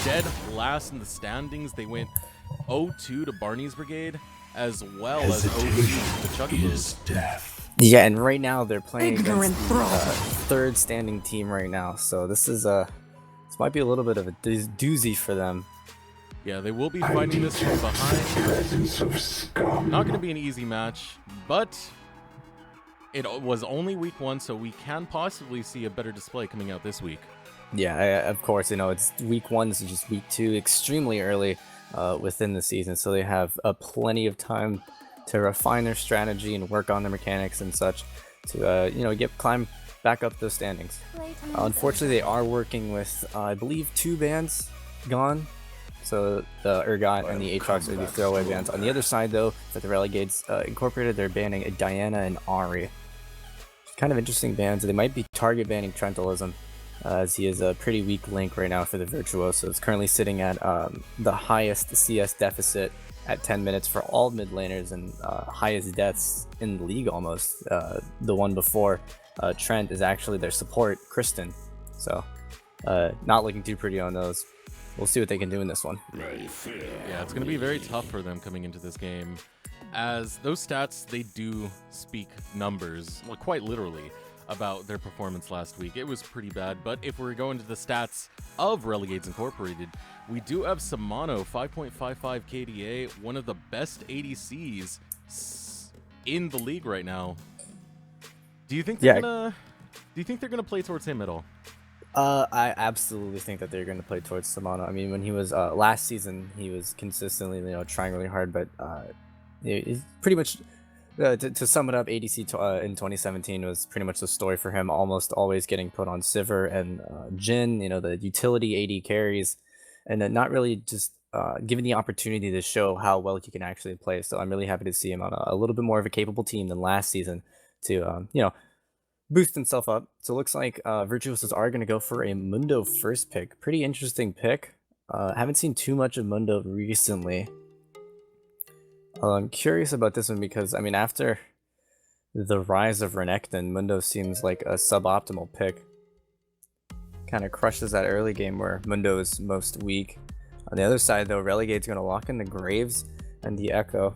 dead last in the standings. They went 0-2 to Barney's Brigade, as well as 0-2 to the Chuggables. Yeah, and right now they're playing against the third standing team right now. So this might be a little bit of a doozy for them. Yeah, they will be fighting this from behind. Not going to be an easy match, but it was only week 1, so we can possibly see a better display coming out this week. Yeah, of course, it's week 1, so just week 2, extremely early within the season, so they have plenty of time to refine their strategy and work on their mechanics and such to climb back up those standings. Unfortunately, they are working with I believe 2 bans gone, so the Urgot and the Aatrox are the throwaway bans. On the other side, though, for the Relegades Incorporated, they're banning Diana and Ari. Kind of interesting bans. They might be target banning Trentalism, as he is a pretty weak link right now for the Virtuoso. It's currently sitting at the highest CS deficit at 10 minutes for all mid laners and highest deaths in the league almost. The one before Trent is actually their support, Kristen. So not looking too pretty on those. We'll see what they can do in this one. Yeah, it's going to be very tough for them coming into this game, as those stats, they do speak numbers, well, quite literally, about their performance last week. It was pretty bad, but if we're going to the stats of Relegades Incorporated, we do have Samano, 5.55 KDA, one of the best ADCs in the league right now. Do you think they're gonna play towards him at all? I absolutely think that they're going to play towards Samano. I mean, when he was last season, he was consistently trying really hard, but it's pretty much to sum it up, ADC in 2017 was pretty much the story for him, almost always getting put on Sivir and Jhin, the utility AD carries, and then not really just given the opportunity to show how well he can actually play. So I'm really happy to see him on a little bit more of a capable team than last season to boost himself up. So it looks like Virtuosos are going to go for a Mundo first pick. Pretty interesting pick. Haven't seen too much of Mundo recently. I'm curious about this one because, I mean, after the rise of Renekton, Mundo seems like a suboptimal pick. Kind of crushes that early game where Mundo is most weak. On the other side, though, Relegade's going to lock in the Graves and the Echo.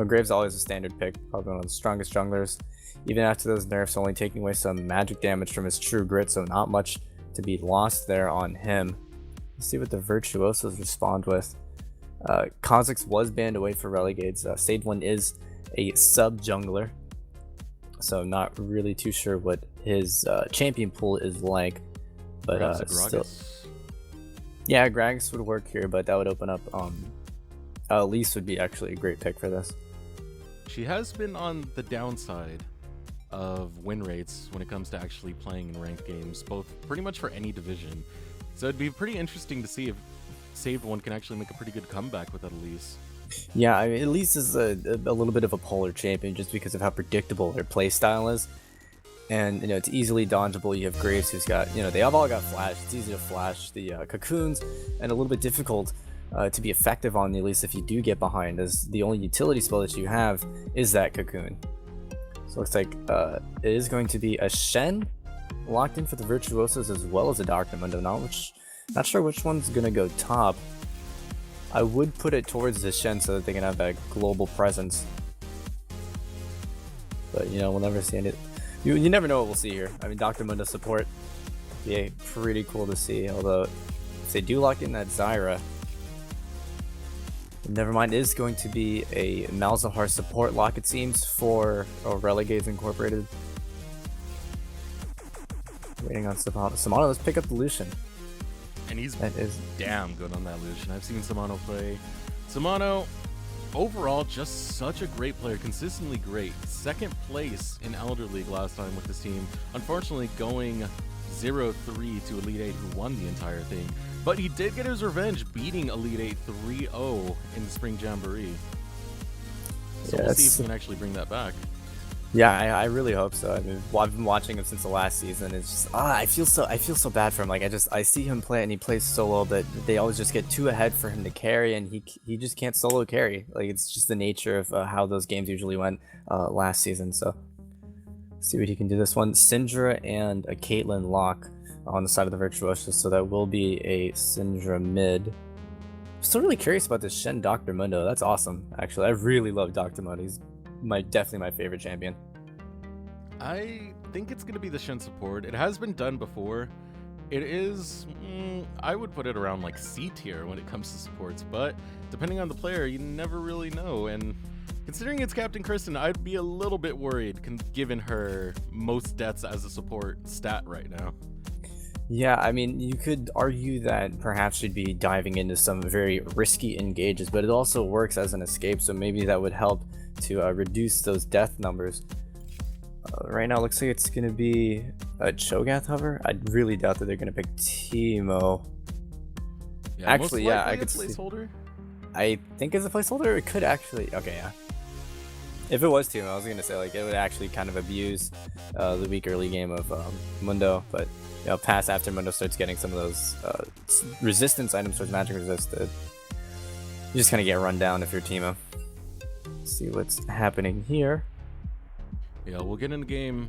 Graves always a standard pick, probably one of the strongest junglers. Even after those nerfs, only taking away some magic damage from his True Grit, so not much to be lost there on him. Let's see what the Virtuosos respond with. Kha'Zix was banned away for Relegades. Sage 1 is a sub-jungler, so not really too sure what his champion pool is like. But still, yeah, Gragas would work here, but that would open up. Elise would be actually a great pick for this. She has been on the downside of win rates when it comes to actually playing in ranked games, both pretty much for any division. So it'd be pretty interesting to see if Saved One can actually make a pretty good comeback with that Elise. Yeah, I mean, Elise is a little bit of a polar champion just because of how predictable their playstyle is. And, it's easily dodgeable. You have Graves who's got, they have all got flash. It's easy to flash the cocoons, and a little bit difficult to be effective on the Elise if you do get behind, as the only utility spell that you have is that cocoon. So it looks like it is going to be a Shen locked in for the Virtuosos as well as a Dr. Mundo. Not sure which one's going to go top. I would put it towards the Shen so that they can have that global presence. But, we'll never see it. You never know what we'll see here. I mean, Dr. Mundo support, yeah, pretty cool to see. Although, if they do lock in that Zyra, never mind, it is going to be a Malzahar support lock, it seems, for Relegades Incorporated. Waiting on Samano. Samano, let's pick up the Lucian. And he's damn good on that Lucian. I've seen Samano play. Samano, overall, just such a great player, consistently great. Second place in Elder League last time with this team. Unfortunately, going 0-3 to Elite 8, who won the entire thing. But he did get his revenge, beating Elite 8 3-0 in the Spring Jamboree. So we'll see if he can actually bring that back. Yeah, I really hope so. I mean, I've been watching him since the last season. It's just I feel so bad for him. Like I see him play and he plays solo, but they always just get too ahead for him to carry, and he just can't solo carry. Like, it's just the nature of how those games usually went last season. So see what he can do this one. Syndra and a Caitlyn lock. on the side of the Virtuoso, so that will be a Syndra mid. Still really curious about this Shen Dr. Mundo. That's awesome, actually. I really love Dr. Mundo. He's definitely my favorite champion. I think it's going to be the Shen support. It has been done before. It is, I would put it around like C tier when it comes to supports, but depending on the player, you never really know. And considering it's Captain Kristen, I'd be a little bit worried given her most deaths as a support stat right now. Yeah, I mean, you could argue that perhaps she'd be diving into some very risky engages, but it also works as an escape, so maybe that would help to reduce those death numbers. Right now, it looks like it's going to be a Cho'Gath hover. I really doubt that they're going to pick Teemo. Yeah, actually, yeah, I could placeholder. I think it's a placeholder. It could actually. Okay, yeah. If it was Teemo, I was going to say like it would actually kind of abuse the weak early game of Mundo, but pass after Mundo starts getting some of those resistance items towards magic resisted, you just kind of get run down if you're Teemo. Let's see what's happening here. Yeah, we'll get in the game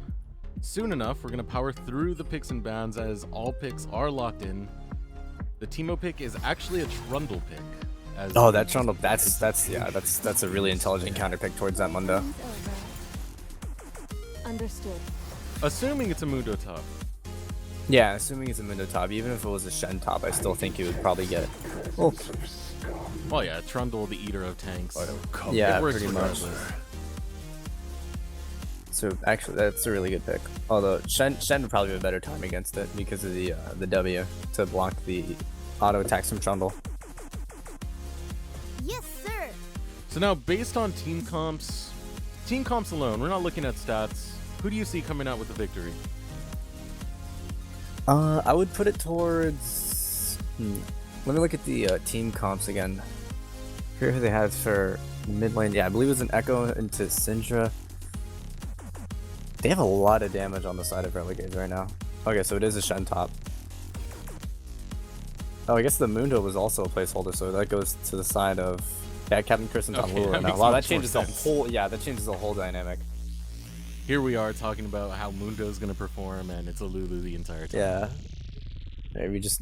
soon enough. We're going to power through the picks and bans as all picks are locked in. The Teemo pick is actually a Trundle pick. Oh, that Trundle, that's a really intelligent counter pick towards that Mundo. Understood. Assuming it's a Mundo top. Yeah, assuming it's a Mundo top, even if it was a Shen top, I still think he would probably get it. Oh. Well, yeah, Trundle, the eater of tanks. Yeah, it works pretty regardless. much. So actually, that's a really good pick. Although Shen would probably have a better time against it because of the W to block the auto attacks from Trundle. Yes, sir. So now, based on team comps alone, we're not looking at stats. Who do you see coming out with the victory? I would put it towards. Let me look at the team comps again. Here who they have for mid lane. Yeah, I believe it was an Echo into Syndra. They have a lot of damage on the side of Relegades right now. Okay, so it is a Shen top. Oh, I guess the Mundo was also a placeholder, so that goes to the side of Captain Kristen's on Lulu now. Wow, that changes the whole. Yeah, that changes the whole dynamic. Here we are talking about how Mundo's gonna perform, and it's a Lulu the entire time. Yeah. Maybe just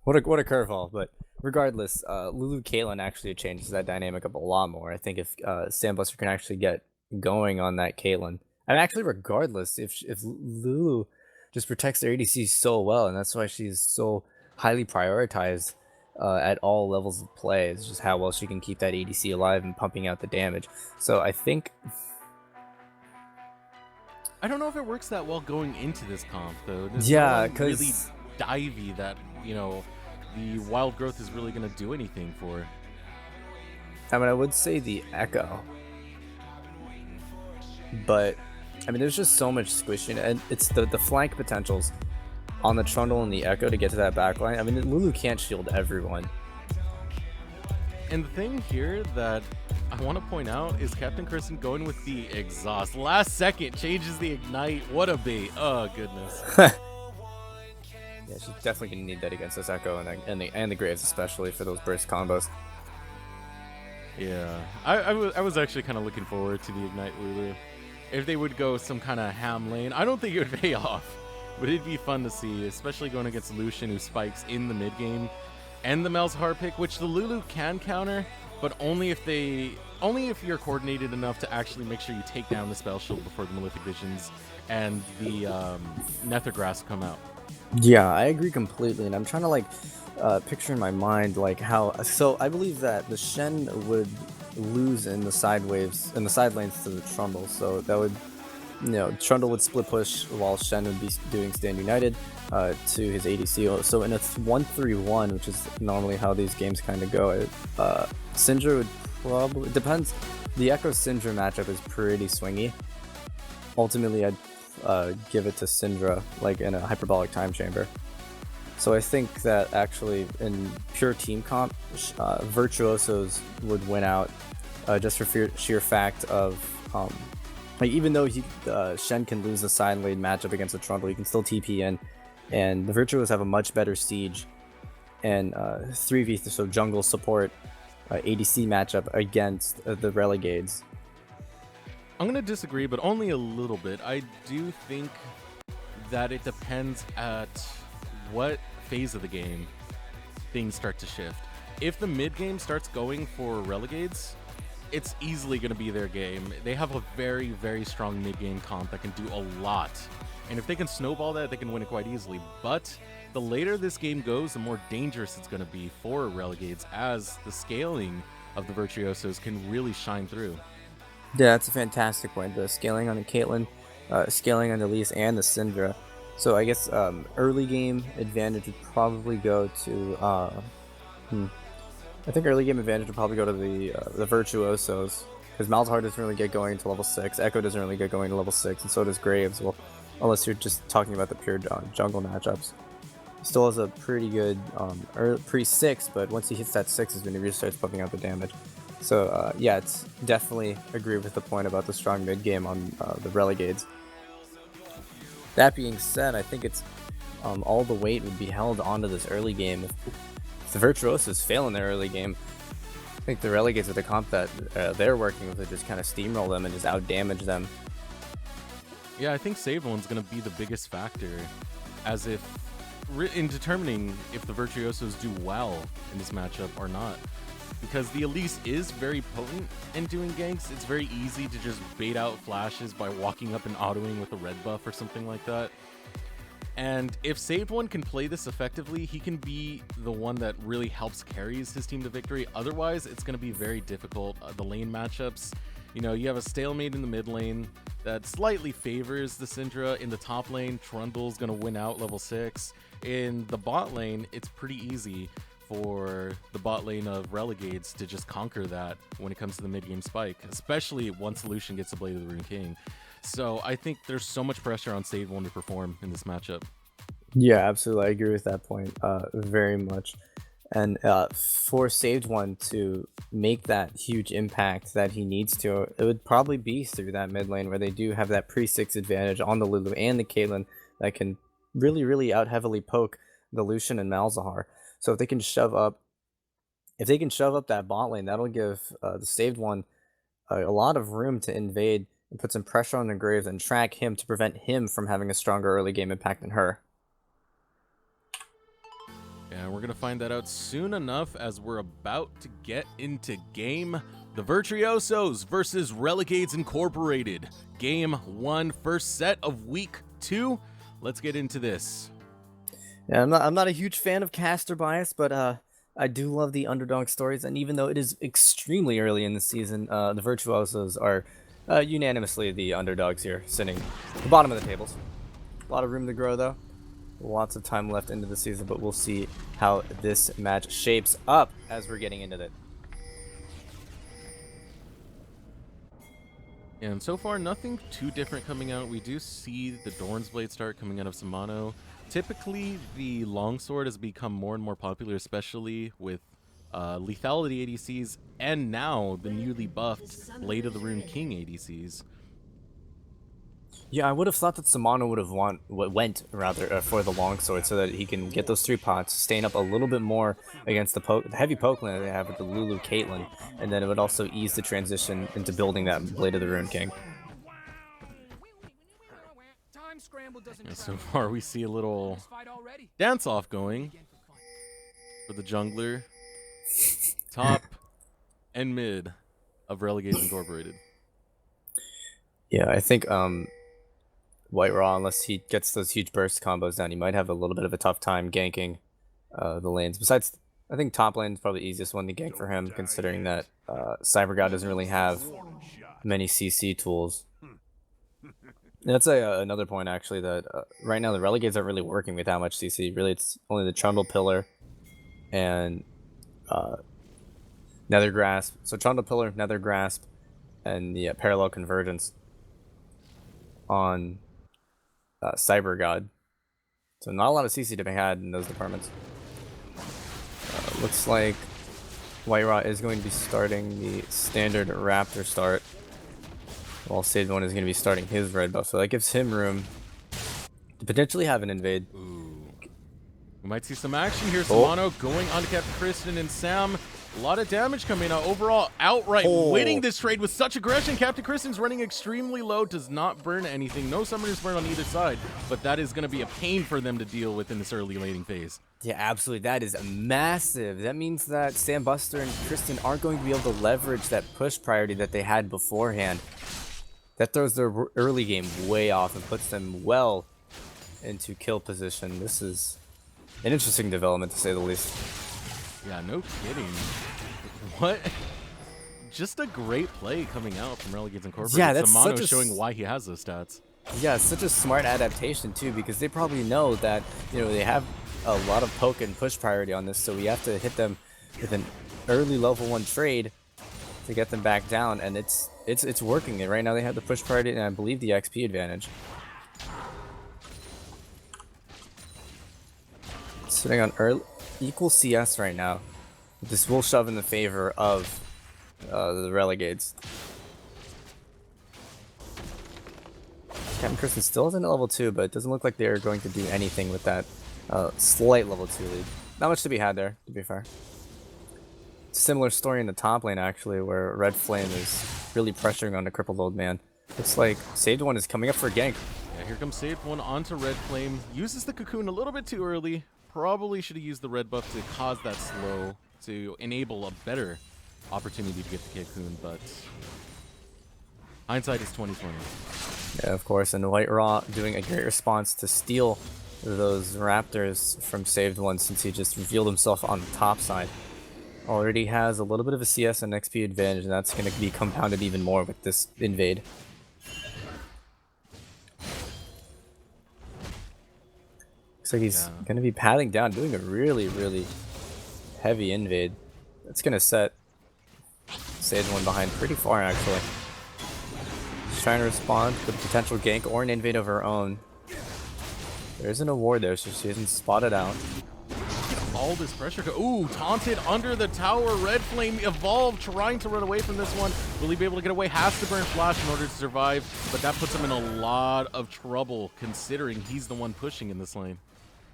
what a curveball, but regardless, Lulu Caitlyn actually changes that dynamic up a lot more. I think if Sandbuster can actually get going on that Caitlyn. And actually, regardless, if Lulu just protects their ADC so well, and that's why she's so highly prioritized at all levels of play, is just how well she can keep that ADC alive and pumping out the damage. So I think... I don't know if it works that well going into this comp, though. There's yeah, because really divey that, the wild growth is really going to do anything for. I mean, I would say the Echo. But... I mean, there's just so much squishing, and it's the flank potentials on the Trundle and the Echo to get to that backline. I mean, Lulu can't shield everyone. And the thing here that I want to point out is Captain Kristen going with the exhaust. Last second changes the ignite. What a bait. Oh, goodness. Yeah, she's definitely going to need that against this Echo and the Graves, especially for those burst combos. Yeah, I was actually kind of looking forward to the ignite Lulu. If they would go some kind of ham lane, I don't think it would pay off, but it'd be fun to see, especially going against Lucian, who spikes in the mid game, and the Malzahar pick, which the Lulu can counter, but only if you're coordinated enough to actually make sure you take down the spell shield before the Malefic Visions and the Nethergrass come out. Yeah, I agree completely, and I'm trying to picture in my mind how. So I believe that the Shen would lose in the side waves in the side lanes to the Trundle, so that would Trundle would split push while Shen would be doing Stand United to his ADC. So in a 1-3-1, which is normally how these games kind of go, Syndra would probably depends. The Echo Syndra matchup is pretty swingy. Ultimately, I'd give it to Syndra in a hyperbolic time chamber. So I think that actually in pure team comp, Virtuosos would win out just for sheer fact of even though Shen can lose a side lane matchup against the Trundle, he can still TP in, and the Virtuosos have a much better siege and 3v, so jungle support ADC matchup against the Relegades. I'm going to disagree, but only a little bit. I do think that it depends at what phase of the game things start to shift. If the mid game starts going for Relegades, it's easily going to be their game. They have a very, very strong mid game comp that can do a lot. And if they can snowball that, they can win it quite easily. But the later this game goes, the more dangerous it's going to be for Relegades, as the scaling of the Virtuosos can really shine through. Yeah, that's a fantastic point. The scaling on the Caitlyn, scaling on the Elise and the Syndra. So I guess early game advantage would probably go to. I think early game advantage would probably go to the Virtuosos, because Malzahar doesn't really get going to level 6, Echo doesn't really get going to level 6, and so does Graves. Well, unless you're just talking about the pure jungle matchups. He still has a pretty good pre-6, but once he hits that 6 is when he really starts pumping out the damage. So yeah, it's definitely agree with the point about the strong mid game on the Relegades. That being said, I think it's all the weight would be held onto this early game. If the Virtuosos fail in their early game, I think the Relegades with the comp that they're working with would just kind of steamroll them and just out-damage them. Yeah, I think Save One's going to be the biggest factor, as if in determining if the Virtuosos do well in this matchup or not. Because the Elise is very potent in doing ganks. It's very easy to just bait out flashes by walking up and autoing with a red buff or something like that. And if Saved One can play this effectively, he can be the one that really helps carries his team to victory. Otherwise, it's going to be very difficult. The lane matchups, you know, you have a stalemate in the mid lane that slightly favors the Syndra. In the top lane, Trundle's going to win out level 6. In the bot lane, it's pretty easy for the bot lane of Relegades to just conquer that when it comes to the mid-game spike, especially once Lucian gets the Blade of the Rune King. So I think there's so much pressure on Saved One to perform in this matchup. Yeah, absolutely. I agree with that point very much. And for Saved One to make that huge impact that he needs to, it would probably be through that mid lane where they do have that pre-6 advantage on the Lulu and the Caitlyn that can really, really out heavily poke the Lucian and Malzahar. So if they can shove up that bot lane, that'll give the Saved One a lot of room to invade and put some pressure on the Graves and track him to prevent him from having a stronger early game impact than her. Yeah, we're going to find that out soon enough, as we're about to get into game. The Virtuosos versus Relegades Incorporated. Game 1, first set of week 2. Let's get into this. Yeah, I'm not a huge fan of caster bias, but I do love the underdog stories, and even though it is extremely early in the season, the Virtuosos are unanimously the underdogs here, sitting at the bottom of the tables. A lot of room to grow, though. Lots of time left into the season, but we'll see how this match shapes up as we're getting into it. And so far, nothing too different coming out. We do see the Dorn's Blade start coming out of Samano. Typically, the longsword has become more and more popular, especially with lethality ADCs, and now the newly buffed Blade of the Rune King ADCs. Yeah, I would have thought that Samano would have went for the longsword so that he can get those 3 pots, staying up a little bit more against the heavy poke lane that they have with the Lulu Caitlyn, and then it would also ease the transition into building that Blade of the Rune King. And so far, we see a little dance-off going for the jungler, top and mid of Relegades Incorporated. Yeah, I think White Raw, unless he gets those huge burst combos down, he might have a little bit of a tough time ganking the lanes. Besides, I think top lane is probably the easiest one to gank for him, considering that CyberGod doesn't really have many CC tools. That's another point, actually, that right now the Relegades aren't really working with that much CC. Really, it's only the Trundle Pillar and Nether Grasp. So Trundle Pillar, Nether Grasp, and the Parallel Convergence on CyberGod. So not a lot of CC to be had in those departments. Looks like White Raw is going to be starting the standard Raptor start, while Saved One is going to be starting his red buff. So that gives him room to potentially have an invade. Ooh. We might see some action here. Samano going on to Captain Kristen and Sam. A lot of damage coming out. Overall, outright winning this trade with such aggression. Captain Kristen's running extremely low, does not burn anything. No summoners burn on either side, but that is going to be a pain for them to deal with in this early laning phase. Yeah, absolutely. That is massive. That means that Sam Buster and Kristen aren't going to be able to leverage that push priority that they had beforehand. That throws their early game way off and puts them well into kill position. This is an interesting development, to say the least. Yeah, no kidding. What? Just a great play coming out from Relegades Incorporated. Yeah, that's Samano showing why he has those stats. Yeah, it's such a smart adaptation too, because they probably know that, you know, they have a lot of poke and push priority on this, so we have to hit them with an early level 1 trade to get them back down, and it's working. And right now they have the push priority and I believe the XP advantage. Sitting on equal CS right now. This will shove in the favor of the Relegades. Captain Kristen still isn't at level 2, but it doesn't look like they're going to do anything with that slight level 2 lead. Not much to be had there, to be fair. Similar story in the top lane, actually, where Red Flame is really pressuring on the crippled old man. Looks like Saved One is coming up for a gank. Yeah, here comes Saved One onto Red Flame. Uses the cocoon a little bit too early. Probably should have used the red buff to cause that slow, to enable a better opportunity to get the cocoon, but hindsight is 20/20. Yeah, of course, and White Raw doing a great response to steal those Raptors from Saved One, since he just revealed himself on the top side. Already has a little bit of a CS and XP advantage, and that's going to be compounded even more with this invade. Looks like he's going to be padding down, doing a really, really heavy invade. That's going to set Saved One behind pretty far, actually. She's trying to respond with a potential gank or an invade of her own. There isn't a ward there, so she isn't spotted out. All this pressure. Ooh, taunted under the tower. Red Flame evolved, trying to run away from this one. Will he be able to get away? Has to burn flash in order to survive, but that puts him in a lot of trouble, considering he's the one pushing in this lane.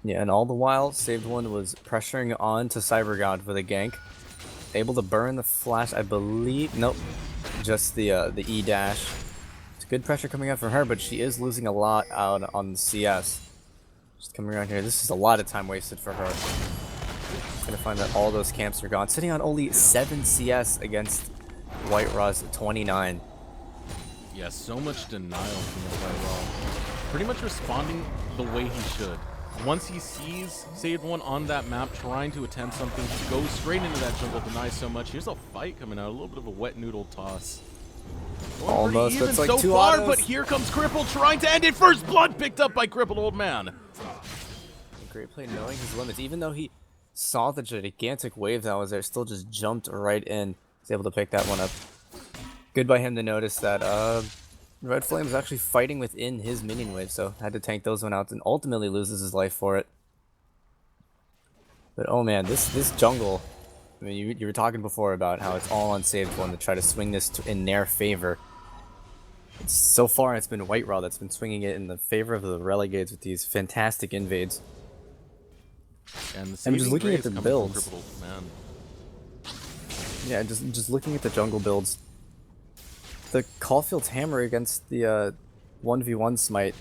Yeah, and all the while, Saved One was pressuring on to CyberGod for the gank. Able to burn the flash, I believe. Nope, just the E dash. It's good pressure coming out from her, but she is losing a lot out on the CS. Just coming around here. This is a lot of time wasted for her. Gonna find that all those camps are gone. Sitting on only 7 CS against White Raw's 29. Yeah, so much denial from the White Raw. Pretty much responding the way he should. Once he sees Saved One on that map trying to attempt something, he goes straight into that jungle, denies so much. Here's a fight coming out, a little bit of a wet noodle toss. Almost, even it's like so 2 far, autos. but here comes Cripple trying to end it. First blood picked up by Crippled Old Man. Great play, knowing his limits. Even though he saw the gigantic wave that was there, still just jumped right in. Was able to pick that one up. Good by him to notice that Red Flame is actually fighting within his minion wave, so had to tank those one out and ultimately loses his life for it. But oh man, this jungle, I mean, you were talking before about how it's all on Saved One to try to swing this in their favor. So far, it's been White Raw that's been swinging it in the favor of the Relegades with these fantastic invades. And I'm just looking at the builds. Man. Yeah, just looking at the jungle builds. The Caulfield's Hammer against the 1v1 Smite,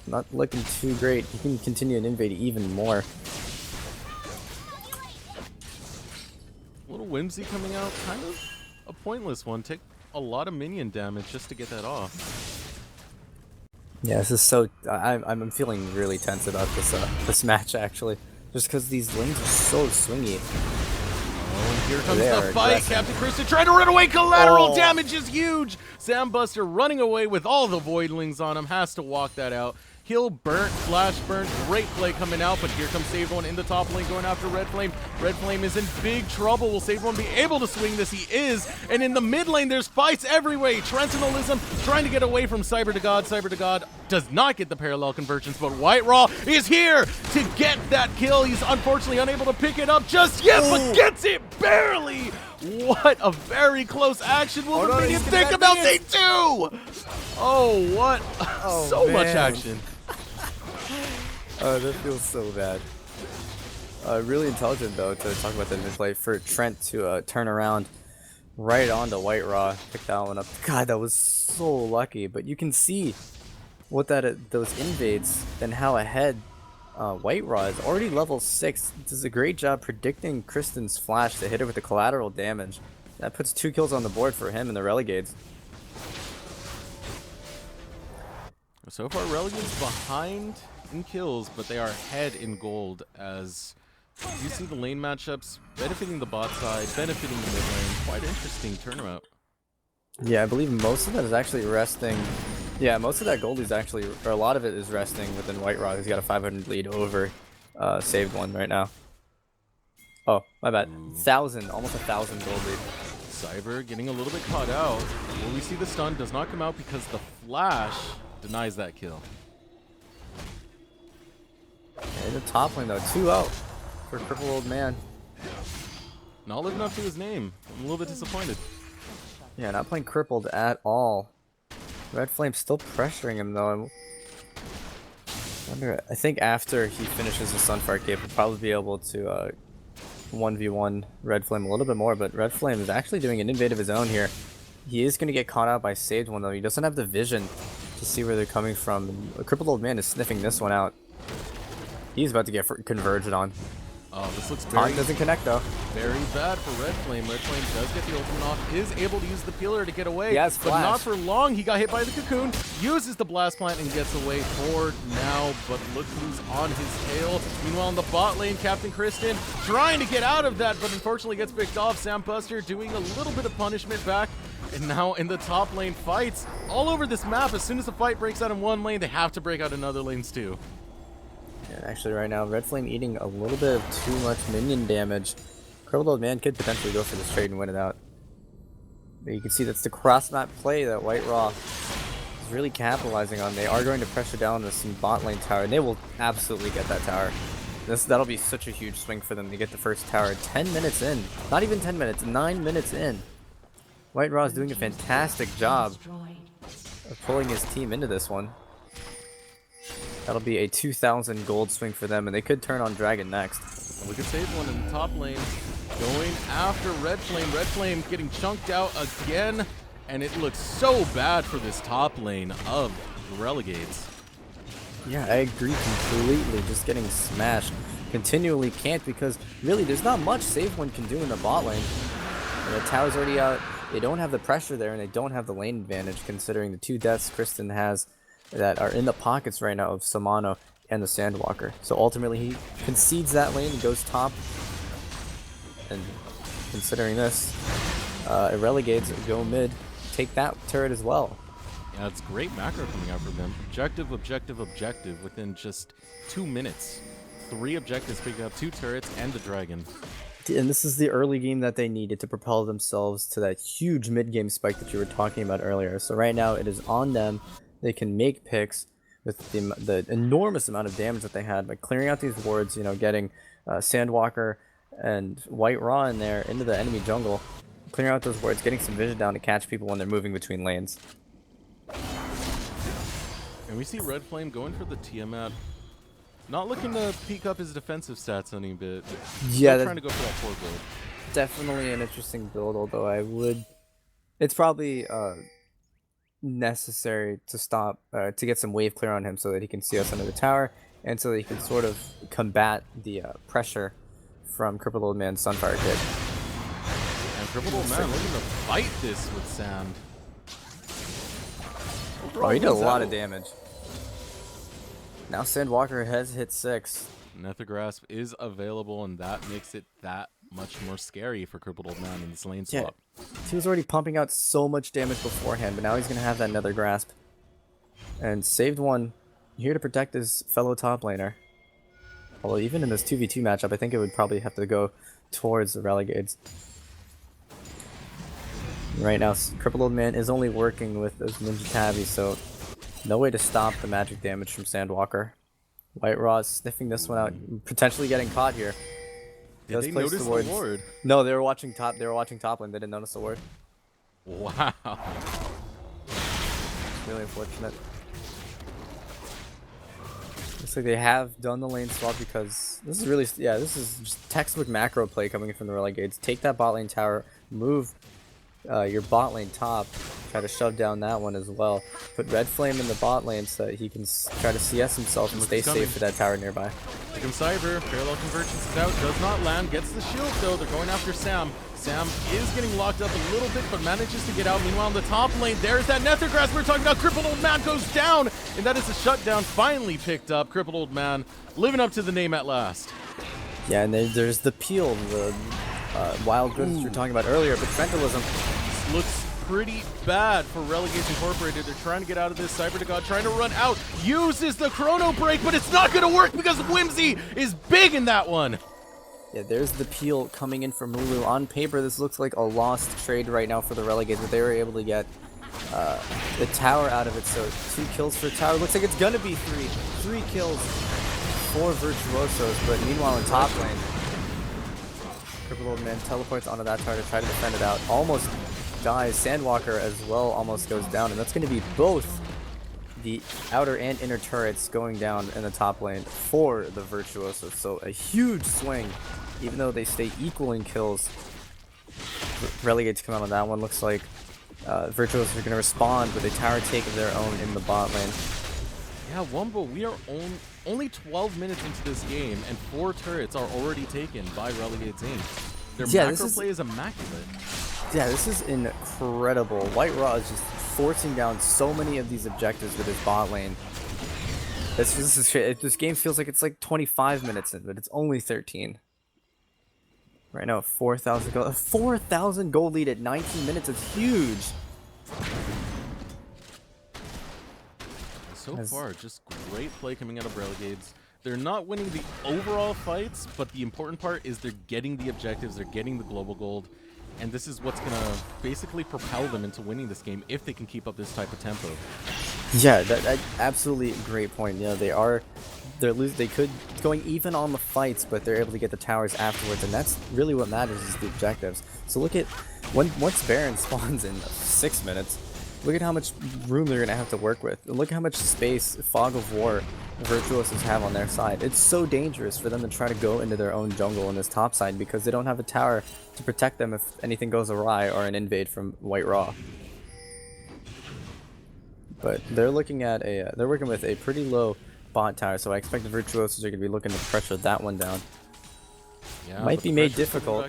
not looking too great. He can continue and invade even more. A little whimsy coming out, kind of a pointless one. Take a lot of minion damage just to get that off. Yeah, this is so. I'm feeling really tense about this match actually, just because these lanes are so swingy. Oh, and here comes the fight. Aggressive. Captain Kristen trying to run away. Collateral damage is huge. Sam Buster running away with all the voidlings on him. Has to walk that out. He'll burnt, flash burnt, great play coming out, but here comes Saved One in the top lane going after Red Flame. Red Flame is in big trouble. Will Saved One be able to swing this? He is, and in the mid lane there's fights everywhere. Trentinalism trying to get away from Cyber to God. Cyber to God does not get the parallel convergence, but White Raw is here to get that kill. He's unfortunately unable to pick it up just yet, but gets it barely. What a very close action. Will the minion think about C2? Oh, what? So much action. Oh, that feels so bad. Really intelligent though to talk about the play for Trent to turn around right onto White Raw, pick that one up. God, that was so lucky. But you can see what those invades and how ahead White Raw is already level 6. Does a great job predicting Kristen's flash to hit her with the collateral damage. That puts 2 kills on the board for him in the Relegades. So far, Relegades behind in kills, but they are ahead in gold as you see the lane matchups benefiting the bot side, benefiting the mid lane. Quite interesting turnaround. Yeah, I believe most of that is actually resting. Yeah, most of that gold is actually, or a lot of it is resting within White Rock. He's got a 500 lead over Saved One right now. Oh, my bad. 1,000, almost 1,000 gold lead. Cyber getting a little bit caught out. Well, we see the stun does not come out because the flash denies that kill. Okay, the top lane though, 2 out for Crippled Old Man. Not living up to his name. I'm a little bit disappointed. Yeah, not playing Crippled at all. Red Flame still pressuring him though. I think after he finishes the Sunfire Cape, we'll probably be able to 1v1 Red Flame a little bit more, but Red Flame is actually doing an invade of his own here. He is going to get caught out by Saved One though. He doesn't have the vision to see where they're coming from. A Crippled Old Man is sniffing this one out. He's about to get converged on. Oh, this looks Taunt doesn't connect though. very bad for Red Flame. Red Flame does get the ultimate off, is able to use the peeler to get away. Yes, but not for long. He got hit by the cocoon, uses the blast plant and gets away for now, but look who's on his tail. Meanwhile, in the bot lane, Captain Kristen trying to get out of that, but unfortunately gets picked off. Sam Buster doing a little bit of punishment back. And now in the top lane, fights all over this map. As soon as the fight breaks out in one lane, they have to break out in other lanes too. Yeah, actually right now, Red Flame eating a little bit of too much minion damage. Crippled Old Man could potentially go for this trade and win it out. But you can see that's the cross-map play that White Raw is really capitalizing on. They are going to pressure down with some bot lane tower, and they will absolutely get that tower. That'll be such a huge swing for them to get the first tower 10 minutes in. Not even 10 minutes, 9 minutes in. White Raw is doing a fantastic job of pulling his team into this one. That'll be a 2,000 gold swing for them, and they could turn on Dragon next. And we could save one in the top lane, going after Red Flame. Red Flame getting chunked out again, and it looks so bad for this top lane of the Relegades. Yeah, I agree completely. Just getting smashed continually can't, because really there's not much Save One can do in the bot lane. And the tower's already out. They don't have the pressure there, and they don't have the lane advantage, considering the 2 deaths Kristen has that are in the pockets right now of Samano and the Sandwalker. So ultimately he concedes that lane and goes top. And considering this, Relegades go mid, take that turret as well. Yeah, it's great macro coming out from them. Objective, objective, objective within just 2 minutes. 3 objectives picking up 2 turrets and the dragon. And this is the early game that they needed to propel themselves to that huge mid-game spike that you were talking about earlier. So right now it is on them. They can make picks with the enormous amount of damage that they had by clearing out these wards, you know, getting Sandwalker and White Raw in there into the enemy jungle, clearing out those wards, getting some vision down to catch people when they're moving between lanes. And we see Red Flame going for the Tiamat. Not looking to peak up his defensive stats any bit. Yeah, trying to go for that 4 build. Definitely an interesting build, although I would... It's probably necessary to stop, to get some wave clear on him so that he can see us under the tower, and so that he can sort of combat the pressure from Crippled Old Man's Sunfire Kid. And Crippled Old Man looking to fight this with Sand. Oh, he did a lot of damage. Now Sandwalker has hit 6. Nether Grasp is available, and that makes it that much more scary for Crippled Old Man in this lane swap. Yeah, he was already pumping out so much damage beforehand, but now he's going to have that Nether Grasp. And Saved One here to protect his fellow top laner. Although even in this 2v2 matchup, I think it would probably have to go towards the Relegades. Right now, Crippled Old Man is only working with those Ninja Tabbies, so no way to stop the magic damage from Sandwalker. White Raw is sniffing this one out, potentially getting caught here. Did they notice the ward? No, they were watching top. They were watching top lane. They didn't notice the ward. Wow. Really unfortunate. Looks like they have done the lane swap because this is really, yeah, this is just textbook macro play coming in from the Relegades. Take that bot lane tower, move your bot lane top, try to shove down that one as well. Put Red Flame in the bot lane so that he can try to CS himself and stay safe for that tower nearby. Here comes Cyber, parallel convergence is out, does not land, gets the shield though, they're going after Sam. Sam is getting locked up a little bit, but manages to get out. Meanwhile, in the top lane, there's that Nether Grass we were talking about. Crippled Old Man goes down, and that is a shutdown finally picked up. Crippled Old Man living up to the name at last. Yeah, and there's the peel, the wild goods we were talking about earlier, but Trentalism looks pretty bad for Relegades Incorporated. They're trying to get out of this. Cyber to God trying to run out, uses the chrono break, but it's not going to work because Whimsy is big in that one. Yeah, there's the peel coming in from Lulu. On paper, this looks like a lost trade right now for the Relegades, but they were able to get the tower out of it. So 2 kills for tower. Looks like it's gonna be 3 kills for Virtuosos, but meanwhile in top lane, Crippled Old Man teleports onto that tower to try to defend it out. Almost dies. Sandwalker as well almost goes down, and that's going to be both the outer and inner turrets going down in the top lane for the Virtuosos. So a huge swing, even though they stay equal in kills. Relegades come out on that one. Looks like Virtuosos are going to respond with a tower take of their own in the bot lane. Yeah, Wimbo, we are only 12 minutes into this game, and 4 turrets are already taken by Relegades Inc. Their macro play is immaculate. Yeah, this is incredible. White Raw is just forcing down so many of these objectives with his bot lane. This game feels like it's like 25 minutes in, but it's only 13. Right now, 4,000 gold lead at 19 minutes. It's huge. So far, just great play coming out of Relegades. They're not winning the overall fights, but the important part is they're getting the objectives, they're getting the global gold, and this is what's gonna basically propel them into winning this game if they can keep up this type of tempo. Yeah, that absolutely great point. You know, they could going even on the fights, but they're able to get the towers afterwards, and that's really what matters is the objectives. So look at once Baron spawns in 6 minutes. Look at how much room they're going to have to work with. And look how much space Fog of War Virtuosos have on their side. It's so dangerous for them to try to go into their own jungle in this top side because they don't have a tower to protect them if anything goes awry or an invade from White Raw. But they're looking at they're working with a pretty low bot tower, so I expect the Virtuosos are going to be looking to pressure that one down. Yeah, might be made difficult.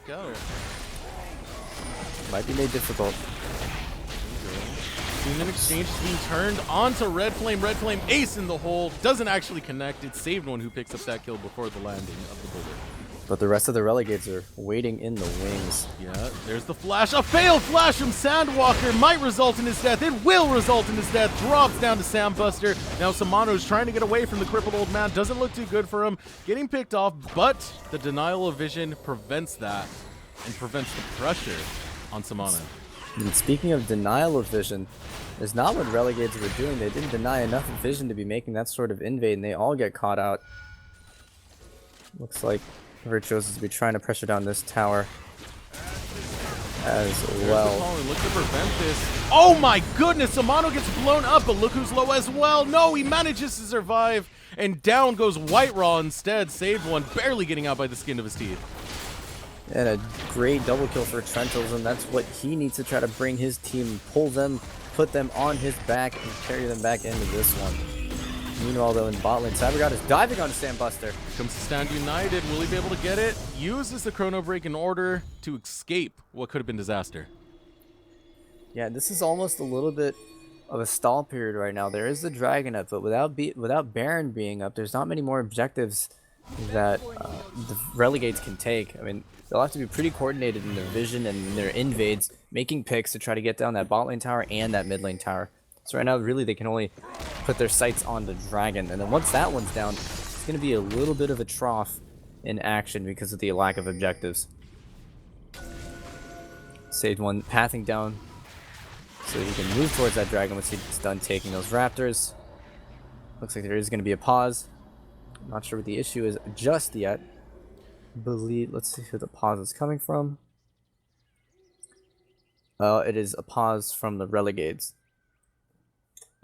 Might be made difficult. An exchange is being turned onto Red Flame. Red Flame ace in the hole. Doesn't actually connect. It's saved one who picks up that kill before the landing of the bullet. But the rest of the Relegades are waiting in the wings. Yeah, there's the flash. A failed flash from Sandwalker might result in his death. It will result in his death. Drops down to Sambuster. Now Samano's trying to get away from the Crippled Old Man. Doesn't look too good for him. Getting picked off, but the denial of vision prevents that and prevents the pressure on Samano. And speaking of denial of vision, is not what Relegades were doing. They didn't deny enough vision to be making that sort of invade, and they all get caught out. Looks like Virtuoso will be trying to pressure down this tower as well. Look to prevent this. Oh my goodness, Samano gets blown up, but look who's low as well. No, he manages to survive, and down goes White Raw instead. Saved one, barely getting out by the skin of his teeth. And a great double kill for Trentals, and that's what he needs to try to bring his team, pull them, put them on his back, and carry them back into this one. Meanwhile, though, in bot lane, Cybergod is diving on Sandbuster. Comes to Stand United. Will he be able to get it? Uses the chrono break in order to escape what could have been disaster. Yeah, this is almost a little bit of a stall period right now. There is the Dragon up, but without Baron being up, there's not many more objectives that the Relegades can take. I mean, they'll have to be pretty coordinated in their vision and in their invades, making picks to try to get down that bot lane tower and that mid lane tower. So right now, really, they can only put their sights on the Dragon. And then once that one's down, it's going to be a little bit of a trough in action because of the lack of objectives. Saved one, pathing down so he can move towards that Dragon once he's done taking those Raptors. Looks like there is going to be a pause. I'm not sure what the issue is just yet. Let's see who the pause is coming from. It is a pause from the Relegades.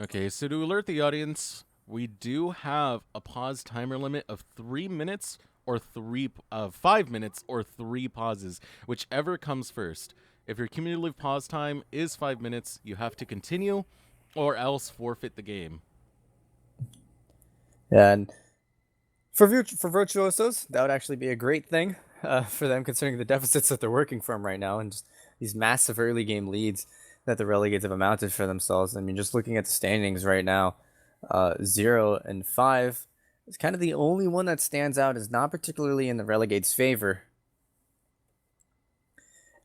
Okay, so to alert the audience, We do have a pause timer limit of 3 minutes or 5 minutes or 3 pauses, whichever comes first. If your cumulative pause time is 5 minutes, you have to continue or else forfeit the game. Yeah, and for Virtuosos, that would actually be a great thing for them, considering the deficits that they're working from right now and just these massive early game leads that the Relegades have amounted for themselves. I mean, just looking at the standings right now, 0 and 5 is kind of the only one that stands out, is not particularly in the Relegades' favor.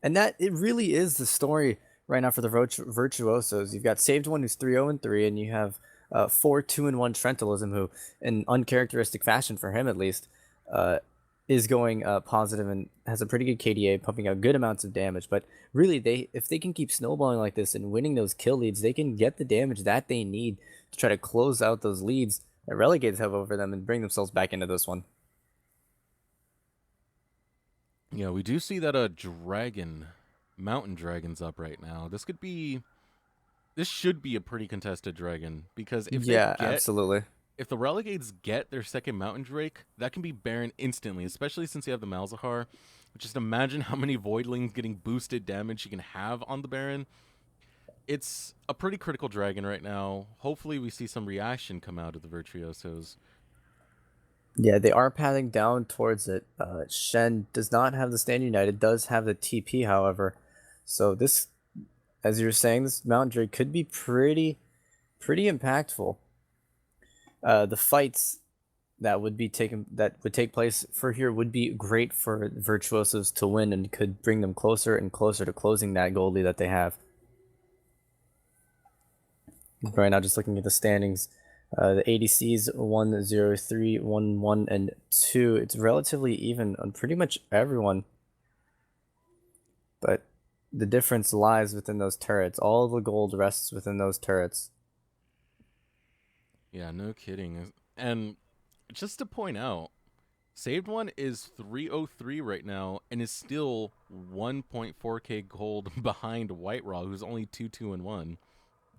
And that it really is the story right now for the Virtuosos. You've got Saved One, who's 3-0 and 3, and you have 4-2-1 Trentalism, who, in uncharacteristic fashion for him at least, is going positive and has a pretty good KDA, pumping out good amounts of damage. But really, if they can keep snowballing like this and winning those kill leads, they can get the damage that they need to try to close out those leads that Relegades have over them and bring themselves back into this one. Yeah, we do see that a mountain dragon's up right now. This should be a pretty contested dragon, because Absolutely. If the Relegades get their second Mountain Drake, that can be Baron instantly, especially since you have the Malzahar. Just imagine how many Voidlings getting boosted damage you can have on the Baron. It's a pretty critical dragon right now. Hopefully we see some reaction come out of the Virtuosos. Yeah, they are pathing down towards it. Shen does not have the Stand United, does have the TP, however. So this, as you were saying, this Mountain Drake could be pretty impactful. The fights that would take place for here would be great for Virtuosos to win and could bring them closer and closer to closing that goal lead that they have. Right now, just looking at the standings, the ADCs 1-0, 3, 1-1, and 2. It's relatively even on pretty much everyone. But the difference lies within those turrets. All the gold rests within those turrets. Yeah, no kidding. And just to point out, Saved One is 303 right now and is still 1.4k gold behind White Raw, who's only 2-2-1.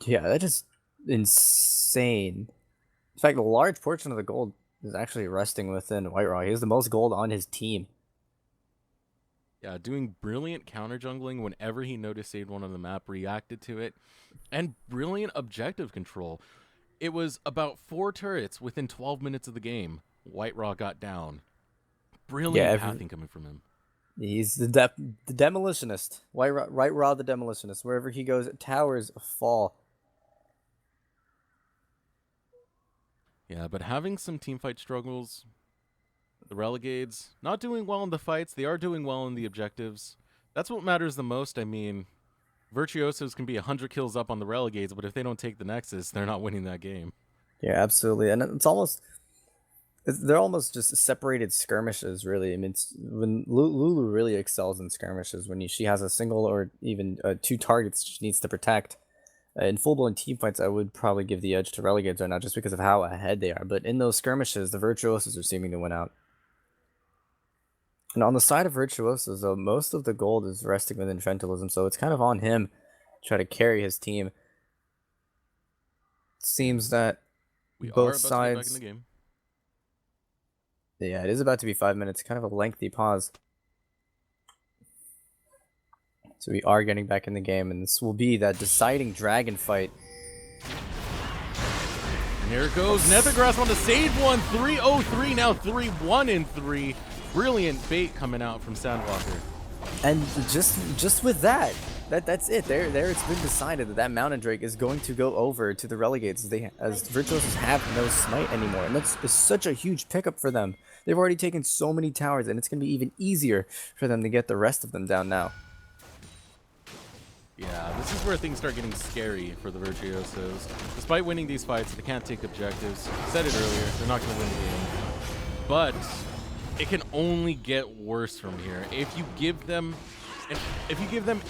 Yeah, that is insane. In fact, a large portion of the gold is actually resting within White Raw. He has the most gold on his team. Yeah, doing brilliant counter jungling whenever he noticed Saved One on the map, reacted to it, and brilliant objective control. It was about 4 turrets within 12 minutes of the game. White Raw got down. Brilliant pathing coming from him. He's the demolitionist. White Raw the demolitionist. Wherever he goes, towers fall. Yeah, but having some teamfight struggles, the Relegades not doing well in the fights. They are doing well in the objectives. That's what matters the most. I mean, Virtuosos can be 100 kills up on the Relegades, but if they don't take the Nexus, they're not winning that game. Yeah, absolutely. And they're almost just separated skirmishes, really. I mean, when Lulu really excels in skirmishes, when she has a single or even 2 targets she needs to protect. In full-blown team fights, I would probably give the edge to Relegades right now, just because of how ahead they are. But in those skirmishes, the Virtuosos are seeming to win out. And on the side of Virtuosos, though, most of the gold is resting within Trentalism, so it's kind of on him to try to carry his team. It seems that both sides... back in the game. Yeah, it is about to be 5 minutes, kind of a lengthy pause. So we are getting back in the game, and this will be that deciding dragon fight. And here it goes. Nethergrass on the Saved One. 3-0-3, now 3-1-3. Brilliant bait coming out from Sandwalker. And just with that's it. There it's been decided that Mountain Drake is going to go over to the Relegades, as Virtuosos have no smite anymore, and that's such a huge pickup for them. They've already taken so many towers, and it's going to be even easier for them to get the rest of them down now. Yeah, this is where things start getting scary for the Virtuosos. Despite winning these fights, they can't take objectives. I said it earlier, they're not going to win the game. But it can only get worse from here. If you give them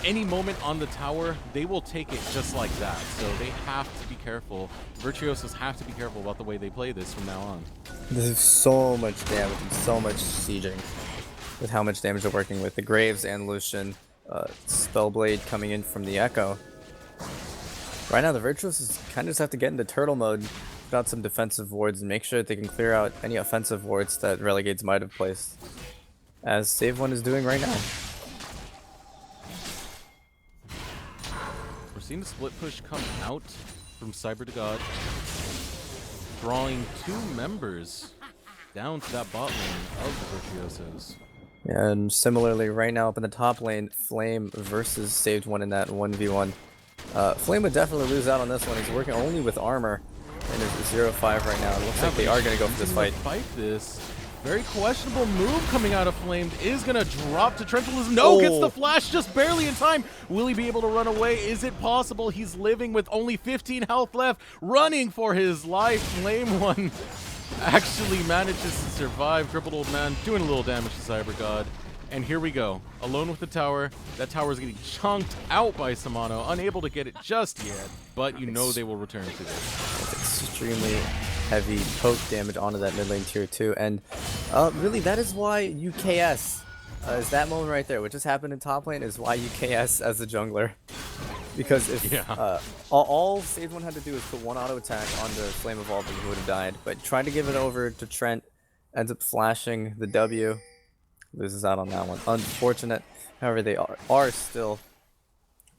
any moment on the tower, they will take it just like that. So they have to be careful. Virtuosos have to be careful about the way they play this from now on. There's so much damage and so much sieging with how much damage they're working with. The Graves and Lucian. Spellblade coming in from the Echo. Right now, the Virtuosos kind of just have to get into turtle mode put out some defensive wards and make sure that they can clear out any offensive wards that Relegades might have placed, as Save One is doing right now. We're seeing the split push come out from Cyber to God, drawing 2 members down to that bot lane of the Virtuosos. Yeah, and similarly, right now up in the top lane, Flame versus Saved One in that 1v1. Flame would definitely lose out on this one. He's working only with armor and is 0-5 right now. It looks like they are going to go for this fight. This very questionable move coming out of Flame is going to drop to Trentalism. No, gets the flash just barely in time. Will he be able to run away? Is it possible? He's living with only 15 health left, running for his life. Flame One actually manages to survive. Crippled Old Man doing a little damage to Cyber God. And here we go. Alone with the tower. That tower is getting chunked out by Samano. Unable to get it just yet, but you know they will return to this. That's extremely heavy poke damage onto that mid lane tier 2. And really, that is why UKS is that moment right there. What just happened in top lane is why UKS as a jungler. Because if all Save One had to do was put 1 auto attack onto Flame Evolved and he would have died. But trying to give it over to Trent, ends up flashing the W, loses out on that one. Unfortunate. However, they are still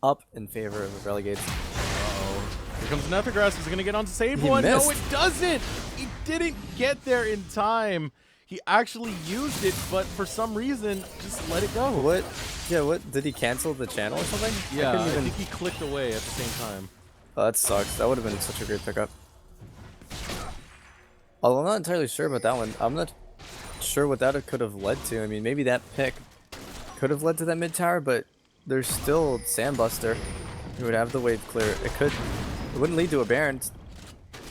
up in favor of the Relegades. Uh-oh. Here comes Nethergrass. Is he going to get onto Save He One? missed. No, it doesn't. He didn't get there in time. He actually used it, but for some reason, just let it go. What? Yeah, what? Did he cancel the channel or something? Yeah, I think he clicked away at the same time. Oh, that sucks. That would have been such a great pickup. Although I'm not entirely sure about that one. I'm not sure what that could have led to. I mean, maybe that pick could have led to that mid tower, but there's still Sandbuster who would have the wave clear. It wouldn't lead to a Baron. It's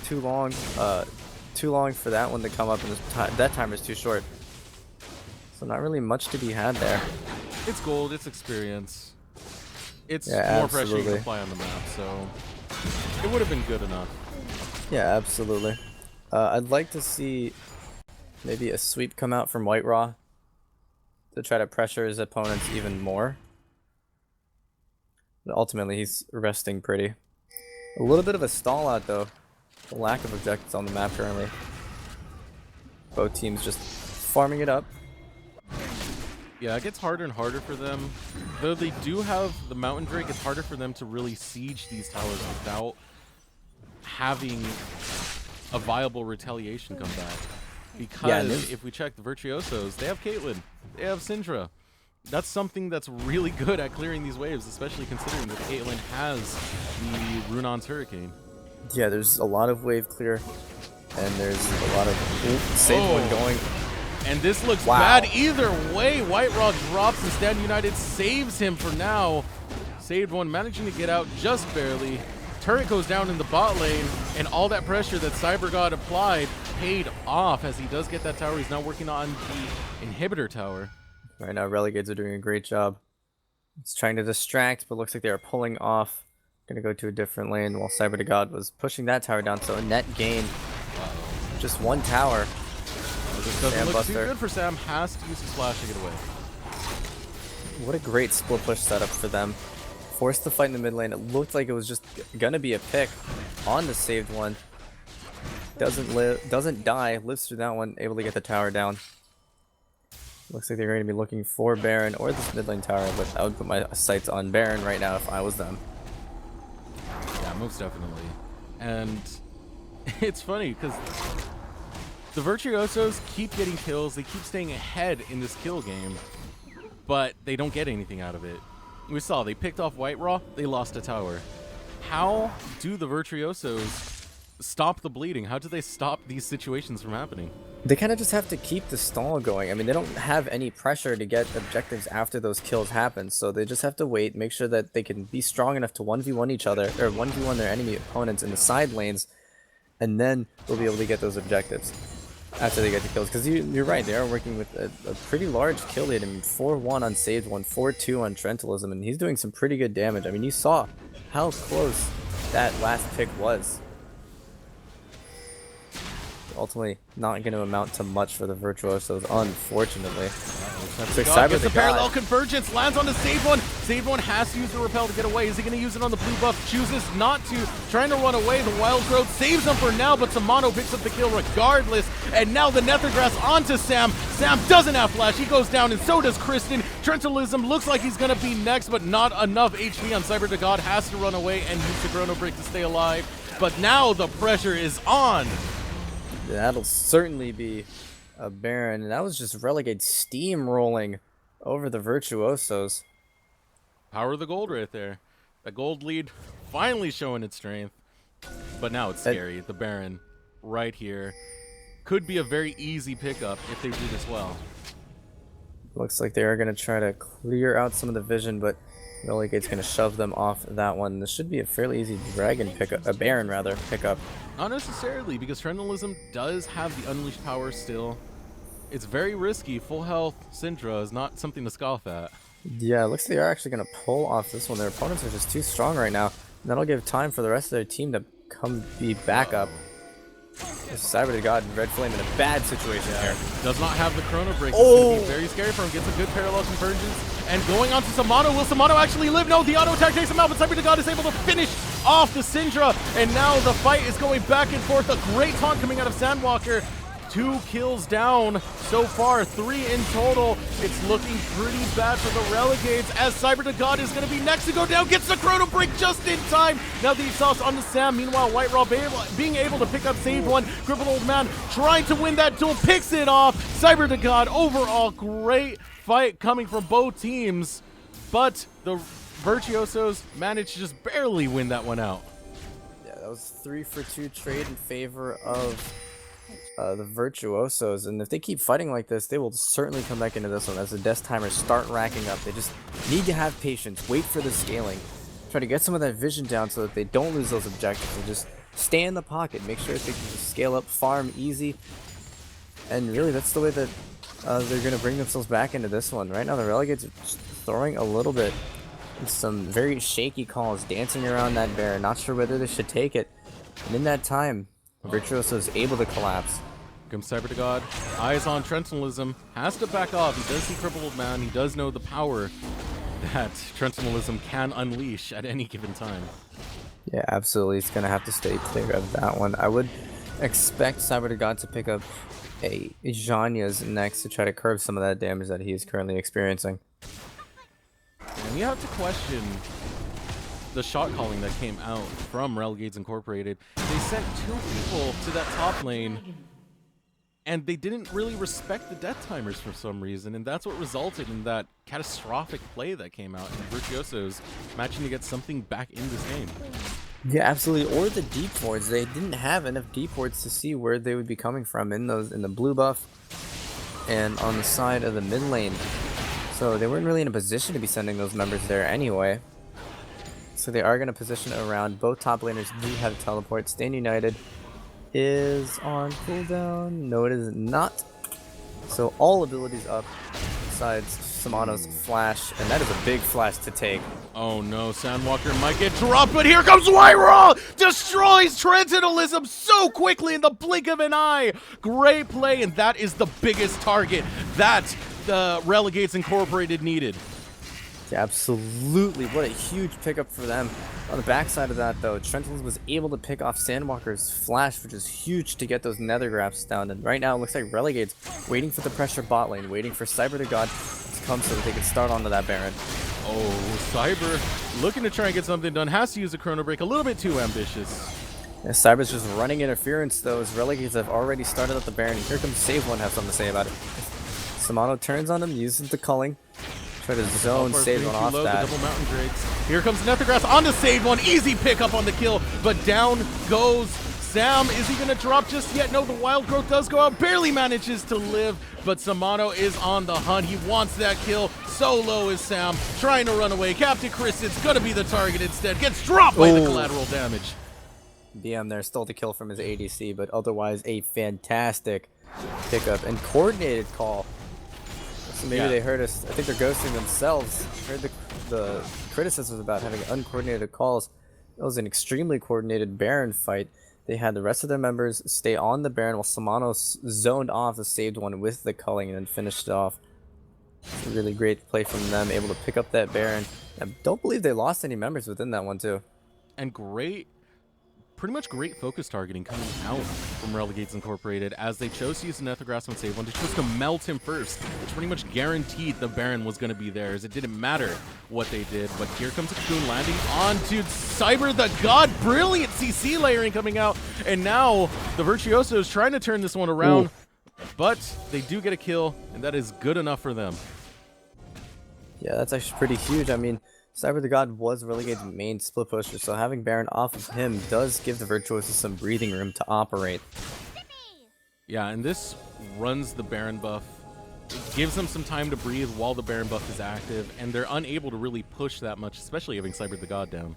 too long for that one to come up, and that timer is too short. So not really much to be had there. It's gold, it's experience. It's Yeah, more pressure you absolutely. can apply on the map, so it would have been good enough. Yeah, absolutely. I'd like to see maybe a sweep come out from White Raw to try to pressure his opponents even more. But ultimately, he's resting pretty. A little bit of a stall out, though. The lack of objectives on the map currently. Both teams just farming it up. Yeah, it gets harder and harder for them. Though they do have the Mountain Drake, it's harder for them to really siege these towers without having a viable retaliation come back. Because if we check the Virtuosos, they have Caitlyn, they have Syndra. That's something that's really good at clearing these waves, especially considering that Caitlyn has the Runon's Hurricane. Yeah, there's a lot of wave clear, and there's a lot of Save One going. And this looks bad either way. White Raw drops and Stand United saves him for now. Saved One, managing to get out just barely. Turret goes down in the bot lane, and all that pressure that Cyber God applied paid off as he does get that tower. He's now working on the inhibitor tower. Right now, Relegades are doing a great job. It's trying to distract, but looks like they are pulling off. Gonna go to a different lane while Cyber to God was pushing that tower down, so a net gain. Just 1 tower. This doesn't look too good for Sam. Has to use his flash to get away. What a great split push setup for them. Forced the fight in the mid lane. It looked like it was just gonna be a pick on the Saved One. Doesn't die, lives through that one, able to get the tower down. Looks like they're going to be looking for Baron or this mid lane tower, but I would put my sights on Baron right now if I was them. Yeah, most definitely. And it's funny because the Virtuosos keep getting kills. They keep staying ahead in this kill game, but they don't get anything out of it. We saw they picked off White Raw. They lost a tower. How do the Virtuosos stop the bleeding? How do they stop these situations from happening? They kind of just have to keep the stall going. I mean, they don't have any pressure to get objectives after those kills happen, so they just have to wait, make sure that they can be strong enough to 1v1 each other, or 1v1 their enemy opponents in the side lanes, and then they'll be able to get those objectives after they get the kills. Because you're right, they are working with a pretty large kill lead. I mean, 4-1 on Saved One, 4-2 on Trentalism, and he's doing some pretty good damage. I mean, you saw how close that last pick was. Ultimately, not going to amount to much for the Virtuosos, unfortunately. Looks like Cyber Gets the a parallel God. convergence, lands on the Saved One. Saved One has to use the repel to get away. Is he going to use it on the blue buff? Chooses not to. Trying to run away. The Wild Growth saves him for now, but Samano picks up the kill regardless. And now the Nethergrass onto Sam. Sam doesn't have flash. He goes down, and so does Kristen. Trentalism looks like he's going to be next, but not enough HP on Cyber the God. Has to run away and use the Chrono Break to stay alive. But now the pressure is on. That'll certainly be a Baron, and that was just Relegade steamrolling over the Virtuosos. Power of the gold right there. The gold lead finally showing its strength. But now it's scary. The Baron right here could be a very easy pickup if they do this well. Looks like they are going to try to clear out some of the vision, but Relegade's going to shove them off that one. This should be a fairly easy Dragon pickup, a Baron rather, pickup. Not necessarily, because Trendalism does have the unleashed power still. It's very risky. Full health Syndra is not something to scoff at. Yeah, it looks like they are actually going to pull off this one. Their opponents are just too strong right now. That'll give time for the rest of their team to come be back up. Cyber the God and Red Flame in a bad situation here. Does not have the Chrono Break. It's going to be very scary for him. Gets a good parallel convergence. And going on to Samano. Will Samano actually live? No, the auto attack takes him out, but Cyber the God is able to finish off the Syndra. And now the fight is going back and forth. A great taunt coming out of Sandwalker. 2 kills down so far, 3 in total. It's looking pretty bad for the Relegades as Cyber the God is going to be next to go down. Gets the Chrono Break just in time. Now the exhaust on the Sam. Meanwhile, White Raw being able to pick up Saved One. Crippled Old Man trying to win that duel, picks it off. Cyber the God, overall great fight coming from both teams, but the Virtuosos managed to just barely win that one out. Yeah, that was 3-for-2 trade in favor of the Virtuosos, and if they keep fighting like this, they will certainly come back into this one as the death timers start racking up. They just need to have patience, wait for the scaling, try to get some of that vision down so that they don't lose those objectives, and just stay in the pocket, make sure that they can just scale up, farm easy, and really that's the way that they're going to bring themselves back into this one. Right now the Relegades are just throwing a little bit, some very shaky calls, dancing around that bear, not sure whether they should take it, and in that time, Virtuoso is able to collapse. Comes Cyber the God, eyes on Trentalism, has to back off. He does see Crippled Old Man. He does know the power that Trentalism can unleash at any given time. Yeah, absolutely. He's going to have to stay clear of that one. I would expect Cyber the God to pick up a Zhanya's next to try to curb some of that damage that he is currently experiencing. And you have to question the shot calling that came out from Relegades Incorporated. They sent 2 people to that top lane, and they didn't really respect the death timers for some reason, and that's what resulted in that catastrophic play that came out, and Virtuosos managing to get something back in this game. Yeah, absolutely. Or the deep wards. They didn't have enough deep wards to see where they would be coming from in the blue buff and on the side of the mid lane. So they weren't really in a position to be sending those members there anyway. So they are going to position around. Both top laners do have teleport. Stand United is on cooldown. No, it is not. So all abilities up besides Samano's flash, and that is a big flash to take. Oh no, Sandwalker might get dropped, but here comes Wyra! Destroys Trentalism so quickly in the blink of an eye! Great play, and that is the biggest target that the Relegades Incorporated needed. Yeah, absolutely. What a huge pickup for them. On the backside of that, though, Trentalism was able to pick off Sandwalker's flash, which is huge to get those nethergraphs down. And right now, it looks like Relegades waiting for the pressure bot lane, waiting for Cyber the God to come so that they can start onto that Baron. Oh, Cyber looking to try and get something done. Has to use a Chrono Break. A little bit too ambitious. Yeah, Cyber's just running interference, though, as Relegades have already started up the Baron. And here comes Save One, have something to say about it. Samano turns on him, uses the culling. Try to zone Save One off that. Double Mountain Drakes. Here comes Nethergrass onto Save One. Easy pickup on the kill, but down goes Sam. Is he going to drop just yet? No, the Wild Growth does go out. Barely manages to live, but Samano is on the hunt. He wants that kill. So low is Sam. Trying to run away. Captain Kristen's going to be the target instead. Gets dropped by the collateral damage. BM there stole the kill from his ADC, but otherwise a fantastic pickup and coordinated call. So maybe they heard us. I think they're ghosting themselves. Heard the criticisms about having uncoordinated calls. It was an extremely coordinated Baron fight. They had the rest of their members stay on the Baron while Samano zoned off the Saved One with the culling and then finished it off. It's a really great play from them, able to pick up that Baron. I don't believe they lost any members within that one too. And pretty much great focus targeting coming out from Relegades Incorporated as they chose to use the Nethergrass on save one. They chose to melt him first, which pretty much guaranteed the Baron was going to be theirs. It didn't matter what they did, but here comes a Cocoon landing onto Cyber the God. Brilliant CC layering coming out, and now the Virtuoso is trying to turn this one around, but they do get a kill, and that is good enough for them. Yeah, that's actually pretty huge. I mean, Cyber the God was Relegade's main split pusher, so having Baron off of him does give the Virtuoso some breathing room to operate. Yeah, and this runs the Baron buff. It gives them some time to breathe while the Baron buff is active, and they're unable to really push that much, especially having Cyber the God down.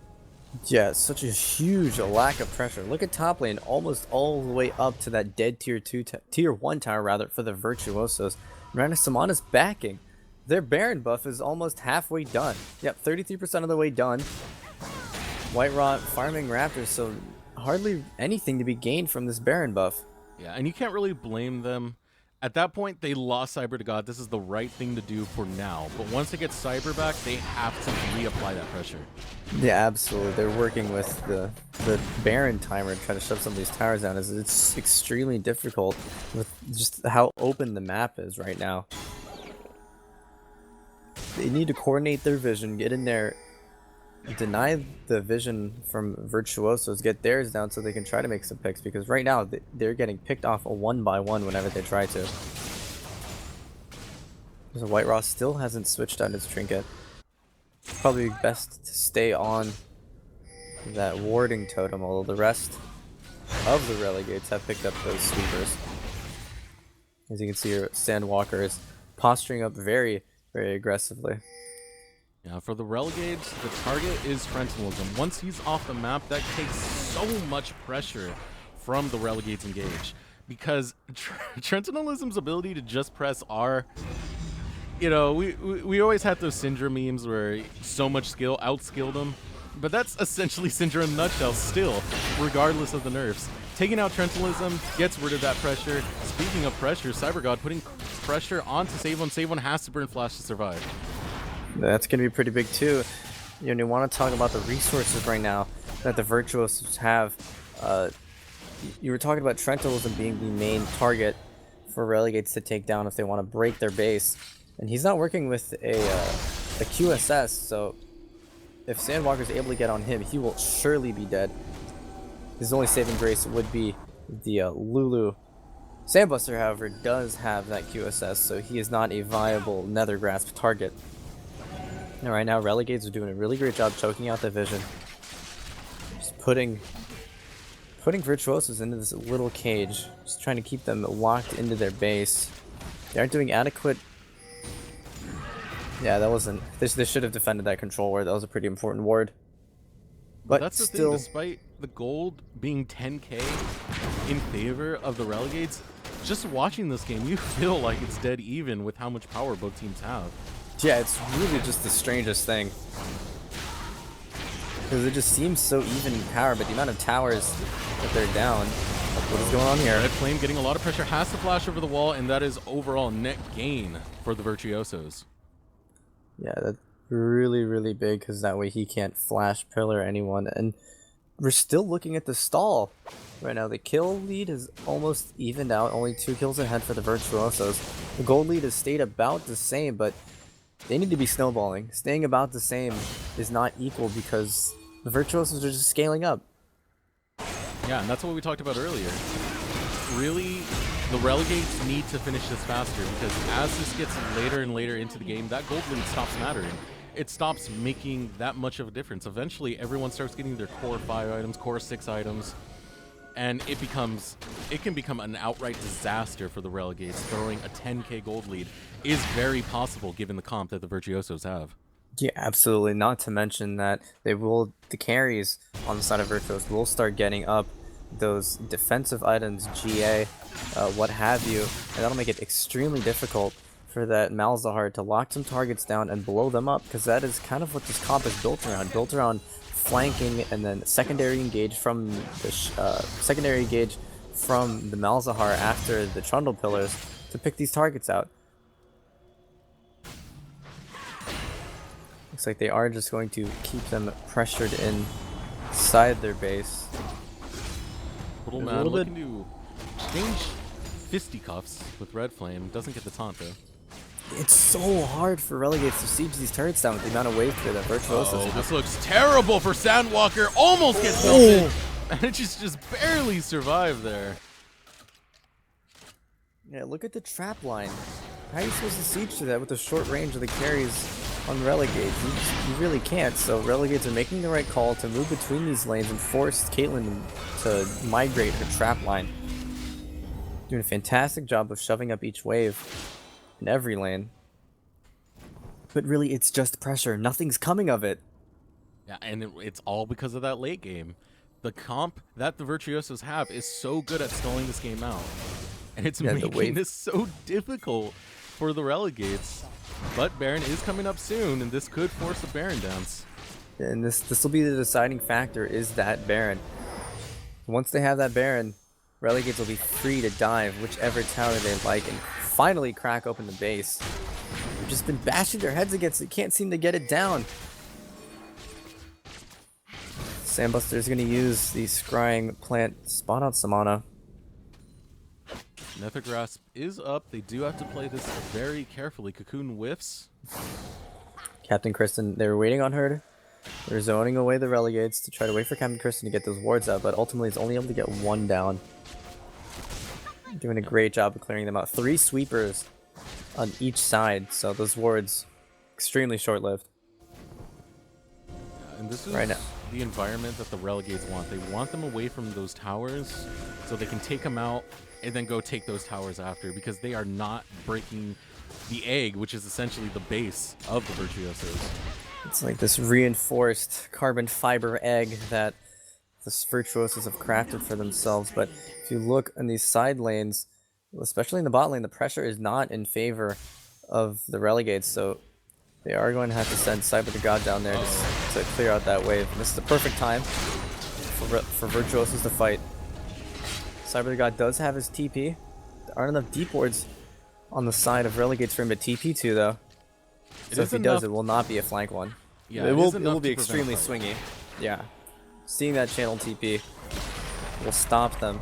Yeah, it's such a huge lack of pressure. Look at top lane, almost all the way up to that dead tier 1 tower rather for the Virtuosos. Miranda Samana's backing. Their Baron buff is almost halfway done. Yep, 33% of the way done. White Rot farming Raptors, so hardly anything to be gained from this Baron buff. Yeah, and you can't really blame them. At that point, they lost Cyber to God. This is the right thing to do for now. But once they get Cyber back, they have to reapply that pressure. Yeah, absolutely. They're working with the Baron timer to try to shove some of these towers down. It's extremely difficult with just how open the map is right now. They need to coordinate their vision, get in there, deny the vision from Virtuosos, get theirs down so they can try to make some picks, because right now they're getting picked off one by one whenever they try to. So White Ross still hasn't switched out his trinket. Probably best to stay on that warding totem, although the rest of the Relegades have picked up those sweepers. As you can see here, Sandwalker is posturing up very aggressively. Yeah, for the Relegades, the target is Trentalism. Once he's off the map, that takes so much pressure from the Relegades engage, because Trentalism's ability to just press R, you know, we always had those Syndra memes where so much skill outskilled him, but that's essentially Syndra in a nutshell still, regardless of the nerfs. Taking out Trentalism gets rid of that pressure. Speaking of pressure, CyberGod putting pressure onto Save One. Save One has to burn Flash to survive. That's going to be pretty big too. You know, you want to talk about the resources right now that the Virtuosos have. You were talking about Trentalism being the main target for Relegades to take down if they want to break their base. And he's not working with a QSS, so if Sandwalker is able to get on him, he will surely be dead. His only saving grace would be the Lulu. Sandbuster, however, does have that QSS, so he is not a viable Nether Grasp target. And right now, Relegades are doing a really great job choking out the vision. Just putting Virtuosos into this little cage, just trying to keep them locked into their base. They aren't doing adequate. Yeah, that wasn't. They should have defended that control ward. That was a pretty important ward. But that's the still, thing, despite the gold being 10k in favor of the Relegades, just watching this game, you feel like it's dead even with how much power both teams have. yeah, it's really just the strangest thing. Because it just seems so even in power, but the amount of towers that they're down. What is going on here? Red Flame getting a lot of pressure, has to flash over the wall, and that is overall net gain for the Virtuosos. Yeah, that's really big, because that way he can't flash pillar anyone. And we're still looking at the stall right now. The kill lead is almost evened out, only 2 kills ahead for the Virtuosos. The gold lead has stayed about the same, but they need to be snowballing. Staying about the same is not equal because the Virtuosos are just scaling up. Yeah, and that's what we talked about earlier. Really, the Relegades need to finish this faster, because as this gets later and later into the game, that gold lead stops mattering. It stops making that much of a difference. Eventually, everyone starts getting their core 5 items, core 6 items, and it can become an outright disaster for the Relegades. Throwing a 10k gold lead is very possible given the comp that the Virtuosos have. Yeah, absolutely. Not to mention that the carries on the side of Virtuos will start getting up those defensive items, GA, what have you, and that'll make it extremely difficult for that Malzahar to lock some targets down and blow them up, because that is kind of what this comp is built around flanking and then secondary engage from the Malzahar after the Trundle pillars to pick these targets out. Looks like they are just going to keep them pressured inside their base. Little man looking to exchange fisticuffs with Red Flame. Doesn't get the taunt though. It's so hard for Relegades to siege these turrets down with the amount of wave clear that Virtuoso is. This looks terrible for Sandwalker. Almost gets melted. And it just barely survived there. Yeah, look at the trap line. How are you supposed to siege to that with the short range of the carries on Relegades? You really can't. So Relegades are making the right call to move between these lanes and force Caitlyn to migrate her trap line. Doing a fantastic job of shoving up each wave in every lane. But really, it's just pressure. Nothing's coming of it. Yeah, and it's all because of that late game. The comp that the Virtuosos have is so good at stalling this game out. And it's making this so difficult for the Relegades. But Baron is coming up soon, and this could force a Baron dance. And this will be the deciding factor, is that Baron. Once they have that Baron, Relegades will be free to dive whichever tower they like and finally crack open the base. They've just been bashing their heads against it, can't seem to get it down. Sandbuster is going to use the scrying plant spot on Samana. Nether Grasp is up. They do have to play this very carefully. Cocoon whiffs. Captain Kristen, they were waiting on her. They're zoning away the Relegades to try to wait for Captain Kristen to get those wards out, but ultimately it's only able to get one down. Doing a great job of clearing them out. 3 sweepers on each side, so those wards extremely short-lived. And this is right now the environment that the Relegades want. They want them away from those towers so they can take them out and then go take those towers after, because they are not breaking the egg, which is essentially the base of the Virtuosos. It's like this reinforced carbon fiber egg that the Virtuosos have crafted for themselves. But if you look in these side lanes, especially in the bot lane, the pressure is not in favor of the Relegades, so they are going to have to send Cyber the God down there to clear out that wave. And this is the perfect time for Virtuosos to fight. Cyber the God does have his TP. There aren't enough deep wards on the side of Relegades for him to TP to, though. So if he does, it will not be a flank one. Yeah, it will be extremely swingy. Yeah. Seeing that channel TP will stop them.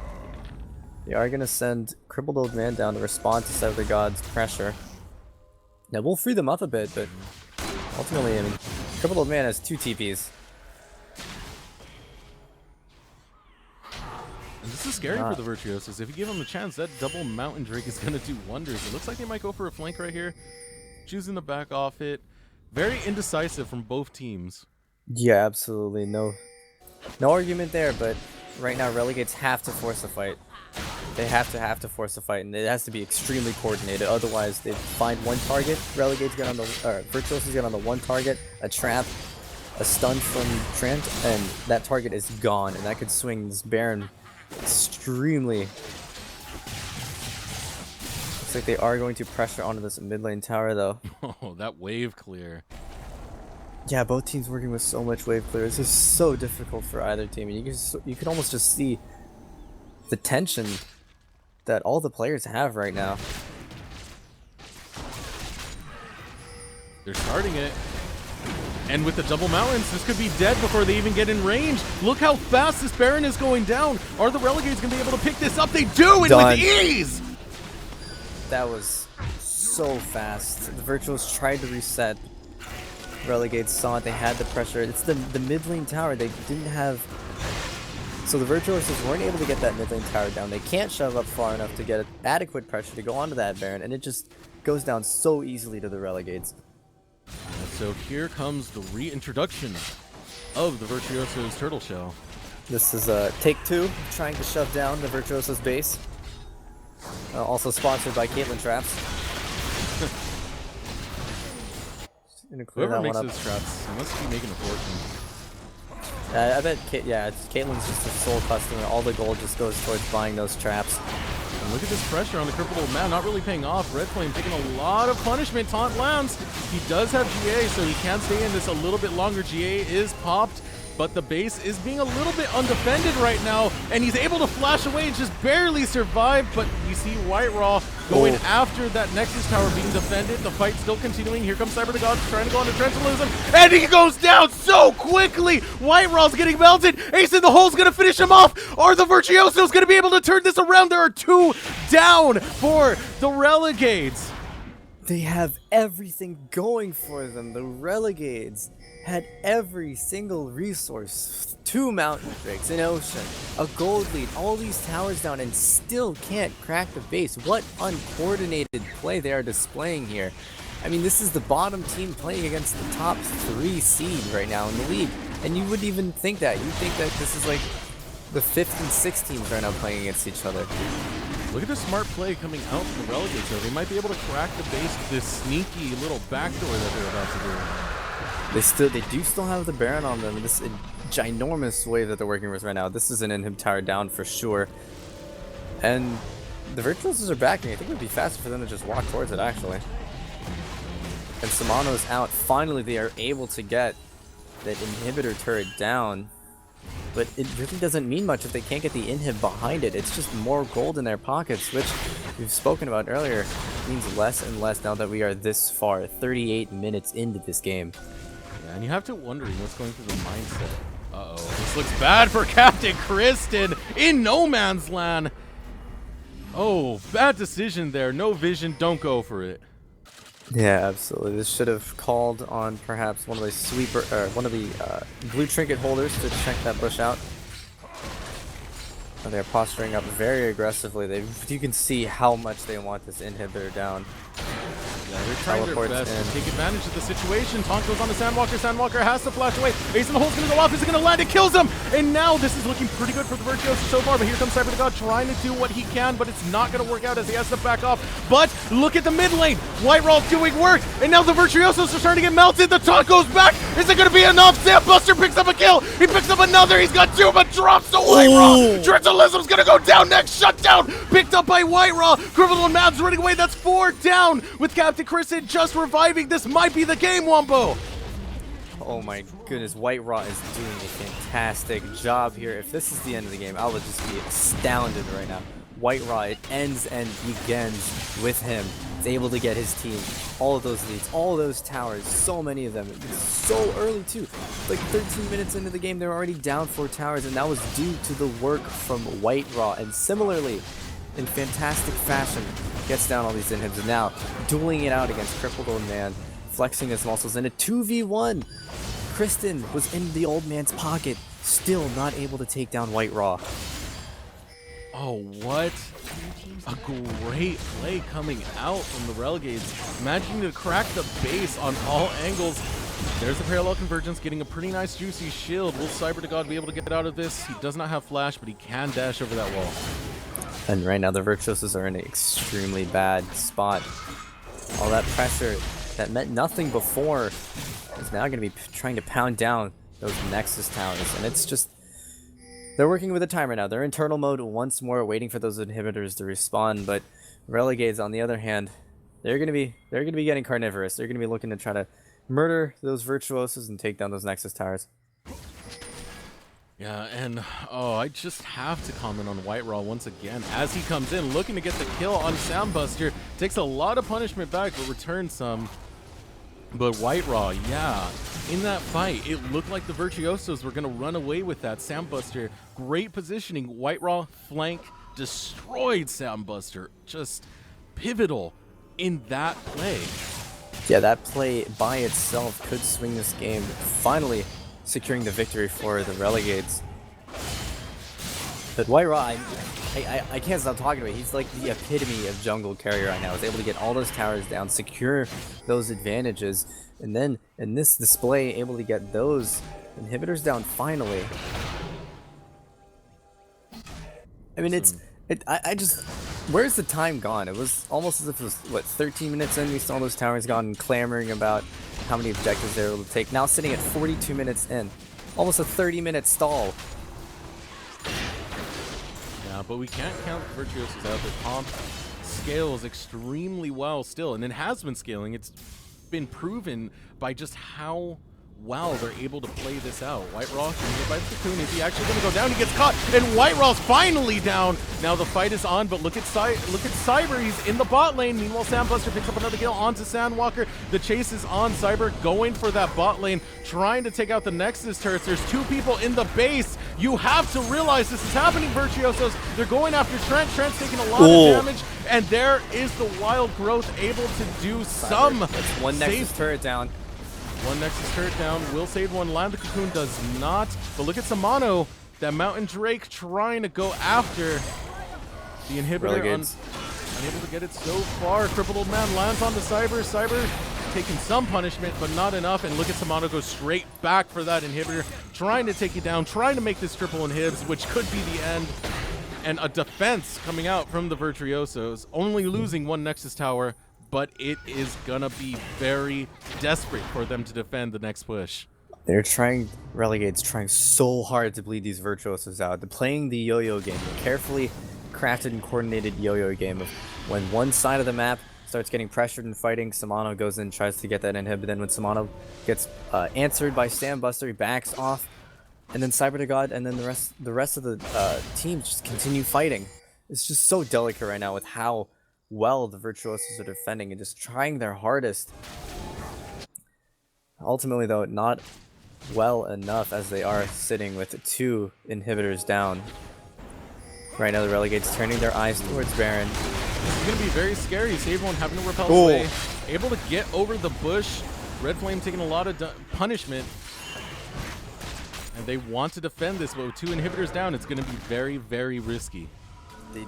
They are going to send Crippled Old Man down to respond to Cyber the God's pressure. Now, we'll free them up a bit, but ultimately, I mean, Crippled Old Man has 2 TPs. And this is scary for the Virtuosos. If you give them a chance, that double Mountain Drake is going to do wonders. It looks like they might go for a flank right here. Choosing to back off it. Very indecisive from both teams. Yeah, absolutely. No argument there, but right now, Relegades have to force a fight. They have to force a fight, and it has to be extremely coordinated. Otherwise, they find one target, Relegades get on the, Virtuosos get on the one target, a trap, a stun from Trent, and that target is gone, and that could swing this Baron extremely. Looks like they are going to pressure onto this mid lane tower, though. Oh, that wave clear. Yeah, both teams working with so much wave clear. This is so difficult for either team. You can almost just see the tension that all the players have right now. They're starting it. And with the double mountains, this could be dead before they even get in range. Look how fast this Baron is going down. Are the Relegades going to be able to pick this up? They do, and with ease! That was so fast. The Virtuos tried to reset. Relegades saw it. They had the pressure. It's the mid lane tower. They didn't have... So the Virtuosos weren't able to get that mid lane tower down. They can't shove up far enough to get adequate pressure to go onto that Baron, and it just goes down so easily to the Relegades. So here comes the reintroduction of the Virtuoso's Turtle Shell. This is take 2, trying to shove down the Virtuoso's base. Also sponsored by Caitlyn Traps. Whoever makes those traps must be making a fortune. I bet, Caitlyn's just a sole customer. All the gold just goes towards buying those traps. And look at this pressure on the crippled old man, not really paying off. Red Flame taking a lot of punishment. Taunt lands. He does have GA, so he can stay in this a little bit longer. GA is popped. but the base is being a little bit undefended right now, and he's able to flash away and just barely survive, but you see White Raw going after that Nexus tower being defended. The fight still continuing. Here comes Cyber the God trying to go into trench and lose him, and he goes down so quickly. White Raw's getting melted. Ace in the Hole's gonna finish him off. Are the Virtuosos gonna be able to turn this around? There are 2 down for the Relegades. They have everything going for them. The Relegades had every single resource. 2 mountain breaks, an ocean, a gold lead, all these towers down, and still can't crack the base. What uncoordinated play they are displaying here. I mean, this is the bottom team playing against the top 3 seed right now in the league. And you wouldn't even think that. You'd think that this is like the 5th and 6th teams right now playing against each other. Look at the smart play coming out from the Relegades, though. They might be able to crack the base with this sneaky little backdoor that they're about to do. They do still have the Baron on them. This ginormous wave that they're working with right now. This is an inhib tower down for sure. And the Virtuosos are backing. I think it would be faster for them to just walk towards it, actually. And Samano's out. Finally, they are able to get that inhibitor turret down. But it really doesn't mean much if they can't get the inhib behind it. It's just more gold in their pockets, which we've spoken about earlier. Means less and less now that we are this far, 38 minutes into this game. Yeah, and you have to wonder what's going through the mindset. Uh-oh, this looks bad for Captain Kristen in no man's land. Oh, bad decision there. No vision, don't go for it. Yeah, absolutely. This should have called on perhaps one of the blue trinket holders to check that bush out. They're posturing up very aggressively. You can see how much they want this inhibitor down. Yeah, they're trying their best to take advantage of the situation. Taunt goes on to Sandwalker. Sandwalker has to flash away. Ace in the Hole's going to go off. Is it going to land? It kills him. And now this is looking pretty good for the Virtuoso so far. But here comes Cyber the God trying to do what he can, but it's not going to work out as he has to back off. But look at the mid lane. White Raw doing work. And now the Virtuosos are starting to get melted. The taunt goes back. Is it going to be enough? Sam Buster picks up a kill. He picks up another. He's got 2, but drops to White Raw. Trentalism's going to go down next. Shut down. Picked up by White Raw. Criminal and Mavs running away. That's 4 down with Captain Kristen just reviving. This might be the game, Wimbo. Oh my goodness, White Raw is doing a fantastic job here. If this is the end of the game, I would just be astounded right now. White Raw, it ends and begins with him. He's able to get his team all of those leads, all of those towers, so many of them. It's so early too. Like 13 minutes into the game, they're already down 4 towers, and that was due to the work from White Raw. And similarly, in fantastic fashion, gets down all these inhibs, and now dueling it out against Crippled Old Man, flexing his muscles in a 2v1. Kristen was in the old man's pocket, still not able to take down White Raw. Oh, what a great play coming out from the Relegades. Managing to crack the base on all angles. There's the parallel convergence, getting a pretty nice juicy shield. Will Cyber to God be able to get out of this? He does not have flash, but he can dash over that wall. And right now the Virtuosos are in an extremely bad spot. All that pressure that meant nothing before is now going to be trying to pound down those Nexus towers. And it's just, they're working with a timer now. They're in turtle mode once more, waiting for those inhibitors to respawn. But Relegades, on the other hand, they're going to be getting carnivorous. They're going to be looking to try to murder those Virtuosos and take down those Nexus towers. Yeah, and oh, I just have to comment on White Raw once again as he comes in looking to get the kill on Soundbuster. Takes a lot of punishment back, but returns some. But White Raw, yeah, in that fight, it looked like the Virtuosos were going to run away with that. Soundbuster, great positioning. White Raw flank, destroyed Soundbuster. Just pivotal in that play. Yeah, that play by itself could swing this game. Finally securing the victory for the Relegades. But White Raw, I can't stop talking about it. He's like the epitome of jungle carrier right now. He's able to get all those towers down, secure those advantages, and then in this display, able to get those inhibitors down finally. I mean, I just, where's the time gone? It was almost as if it was, what, 13 minutes in, we saw those towers gone and clamoring about how many objectives they were able to take. Now sitting at 42 minutes in, almost a 30-minute stall. Yeah, but we can't count Virtuosos out. The comp scales extremely well still, and it has been scaling. It's been proven by just how well they're able to play this out. White Ross hit by the Cocoon. Is he actually going to go down? He gets caught, and White Ross finally down. Now the fight is on, but look at Cyber. He's in the bot lane. Meanwhile, Sam Buster picks up another kill onto Sandwalker. The chase is on. Cyber going for that bot lane, trying to take out the Nexus turrets. There's 2 people in the base. You have to realize this is happening, Virtuosos. They're going after Trent. Trent's taking a lot of damage, and there is the Wild Growth able to do some. That's one Nexus turret down. One Nexus turret down, will save one, land the Cocoon does not, but look at Samano, that Mountain Drake trying to go after the inhibitor, unable to get it so far. Crippled Old Man lands on the Cyber, taking some punishment, but not enough, and look at Samano go straight back for that inhibitor, trying to take it down, trying to make this triple inhibs, which could be the end, and a defense coming out from the Virtuosos, only losing one Nexus tower, but it is gonna be very desperate for them to defend the next push. They're trying, Relegades trying so hard to bleed these Virtuosos out. They're playing the yo-yo game, the carefully crafted and coordinated yo-yo game of when one side of the map starts getting pressured and fighting, Samano goes in, tries to get that inhib, but then when Samano gets answered by Sam Buster, he backs off, and then Cyber to God, and then the rest of the teams just continue fighting. It's just so delicate right now with how well the Virtuosos are defending and just trying their hardest. Ultimately though, not well enough, as they are sitting with 2 inhibitors down. Right now the Relegades turning their eyes towards Baron. This is going to be very scary. Save one having to repel away. Able to get over the bush. Red Flame taking a lot of punishment. And they want to defend this, but with 2 inhibitors down, it's going to be very, very risky. They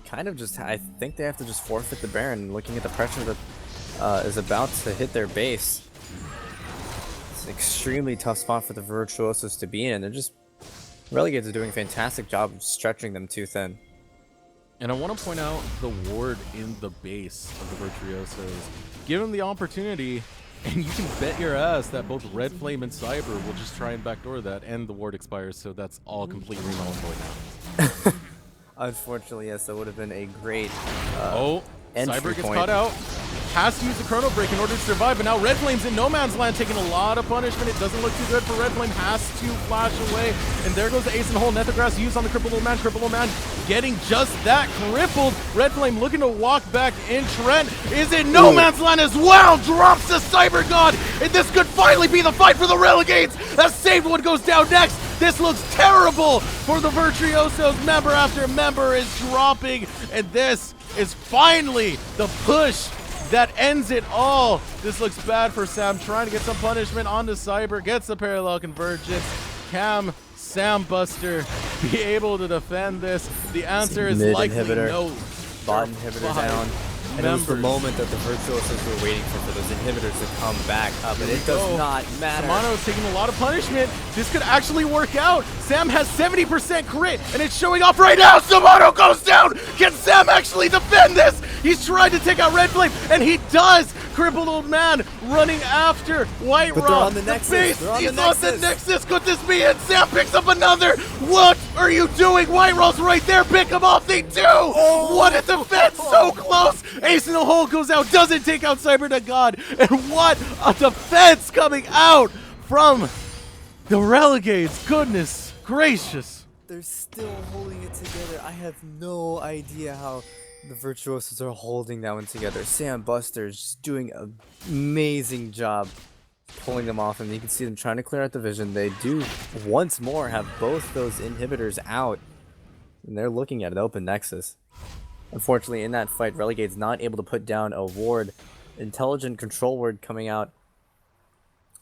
kind of just, I think they have to just forfeit the Baron, looking at the pressure that is about to hit their base. It's an extremely tough spot for the Virtuosos to be in. They're just, Relegades are doing a fantastic job of stretching them too thin. And I want to point out the ward in the base of the Virtuosos. Give them the opportunity, and you can bet your ass that both Red Flame and Cyber will just try and backdoor that, and the ward expires, so that's all completely null and void now. Unfortunately, yes, that would have been a great Cyber gets caught out. Has to use the Chrono Break in order to survive, but now Red Flame's in no man's land, taking a lot of punishment. It doesn't look too good for Red Flame. Has to flash away, and there goes the Ace in the hole. Nethergrass used on the Crippled Old Man. Crippled Old Man getting just that, crippled. Red Flame looking to walk back in. Trent is in no man's land as well. Drops the Cyber God, and this could finally be the fight for the Relegades. That saved one goes down next. This looks terrible for the Virtuosos. Member after member is dropping, and this is finally the push that ends it all. This looks bad for Sam, trying to get some punishment onto Cyber, gets the parallel convergence. Can Sam Buster be able to defend this? The answer is likely no. Bot inhibitor down. And it was the moment that the Virtuosos were waiting for those inhibitors to come back up, but it does not matter. Samano is taking a lot of punishment. This could actually work out. Sam has 70% crit, and it's showing off right now. Samano goes down. Can Sam actually defend this? He's trying to take out Red Flame, and he does. Crippled Old Man running after White Rock. They're on the Nexus. He's on the Nexus. Could this be it? Sam picks up another. What are you doing? White Rock's right there. Pick him off. They do. What a defense. So close. Ace in the hole goes out. Doesn't take out Cyber to God. And what a defense coming out from the Relegades. Goodness gracious. They're still holding it together. I have no idea how the Virtuosos are holding that one together. Sam Buster's doing an amazing job pulling them off, and you can see them trying to clear out the vision. They do once more have both those inhibitors out, and they're looking at an open Nexus. Unfortunately, in that fight, Relegade's not able to put down a ward. Intelligent control ward coming out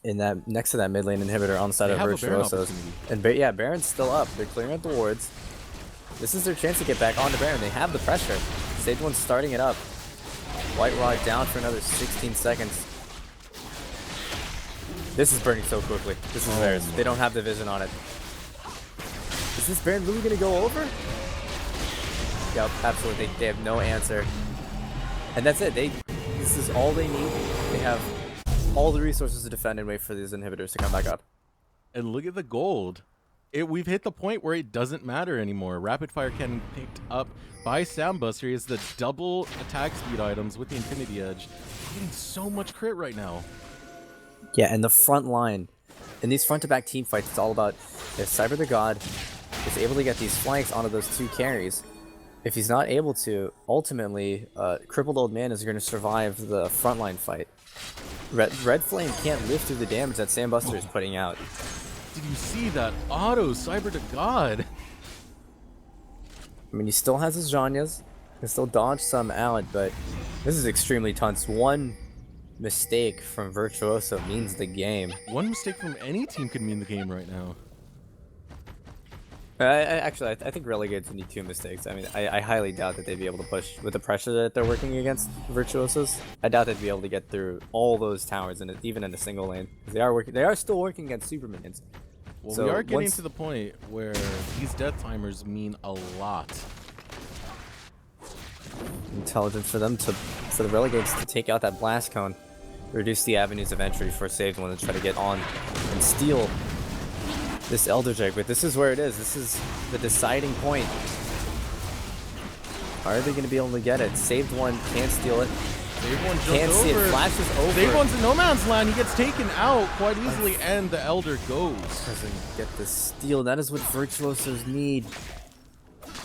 in that next to that mid lane inhibitor on the side of Virtuosos. And yeah, Baron's still up. They're clearing out the wards. This is their chance to get back onto Baron. They have the pressure. Stage 1's starting it up. White Rod down for another 16 seconds. This is burning so quickly. This is theirs. They don't have the vision on it. Is this Baron really going to go over? Yep, absolutely. They have no answer. And that's it. This is all they need. They have all the resources to defend and wait for these inhibitors to come back up. And look at the gold. We've hit the point where it doesn't matter anymore. Rapid fire cannon picked up by Sam Buster is the double attack speed items with the Infinity Edge. Getting so much crit right now. Yeah, and the front line in these front-to-back team fights, it's all about if Cyber the God is able to get these flanks onto those 2 carries. If he's not able to, ultimately, Crippled Old Man is going to survive the frontline fight. Red Flame can't live through the damage that Sandbuster is putting out. Did you see that auto Cyber to God? I mean, he still has his Zhanyas, can still dodge some out, but this is extremely tense. One mistake from Virtuoso means the game. One mistake from any team could mean the game right now. Actually, I think Relegades need 2 mistakes. I mean, I highly doubt that they'd be able to push with the pressure that they're working against Virtuosos. I doubt they'd be able to get through all those towers, even in a single lane. They are still working against super minions. Well, so we are getting to the point where these death timers mean a lot. Intelligent for them for the Relegades to take out that blast cone, reduce the avenues of entry for Saved One to try to get on and steal this Elder Drake. But this is where it is. This is the deciding point. Are they going to be able to get it? Saved One can't steal it. Saved One can't jumps see over. it. Flashes over. Saved One's in no man's land. He gets taken out quite easily, and the Elder goes. Doesn't get the steal. That is what Virtuosos need.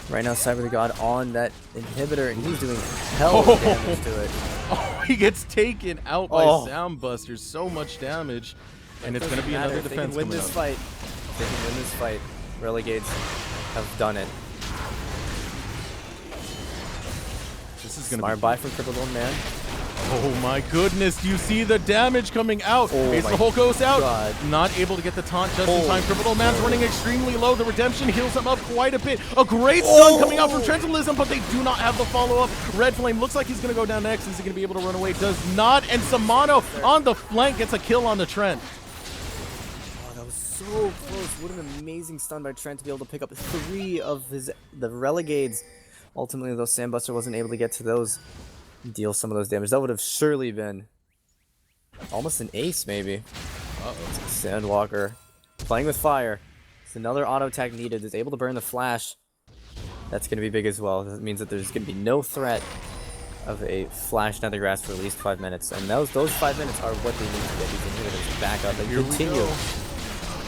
Right now, Cyber the God on that inhibitor, and he's doing hell of damage to it. Oh, he gets taken out by Soundbuster. So much damage, and it's going to be another defense. They can win this fight. They can win this fight. Relegades have done it. This is going to be smart buy from Crippled Old Man. Oh my goodness, do you see the damage coming out? Ace the Hole goes out. God. Not able to get the taunt just in time. Crippled Old Man's running extremely low. The Redemption heals him up quite a bit. A great stun coming out from Trentalism, but they do not have the follow-up. Red Flame looks like he's going to go down next. Is he going to be able to run away? Does not. And Samano on the flank gets a kill on the Trent. Oh, that was so close. What an amazing stun by Trent to be able to pick up 3 of the Relegades. Ultimately, though, Sandbuster wasn't able to get to those. Deal some of those damage. That would have surely been almost an ace, maybe. Sandwalker playing with fire. It's another auto attack needed. Is able to burn the flash. That's going to be big as well. That means that there's going to be no threat of a flash Nethergrass for at least 5 minutes. And those 5 minutes are what they need to get these inhibitors back up and continue.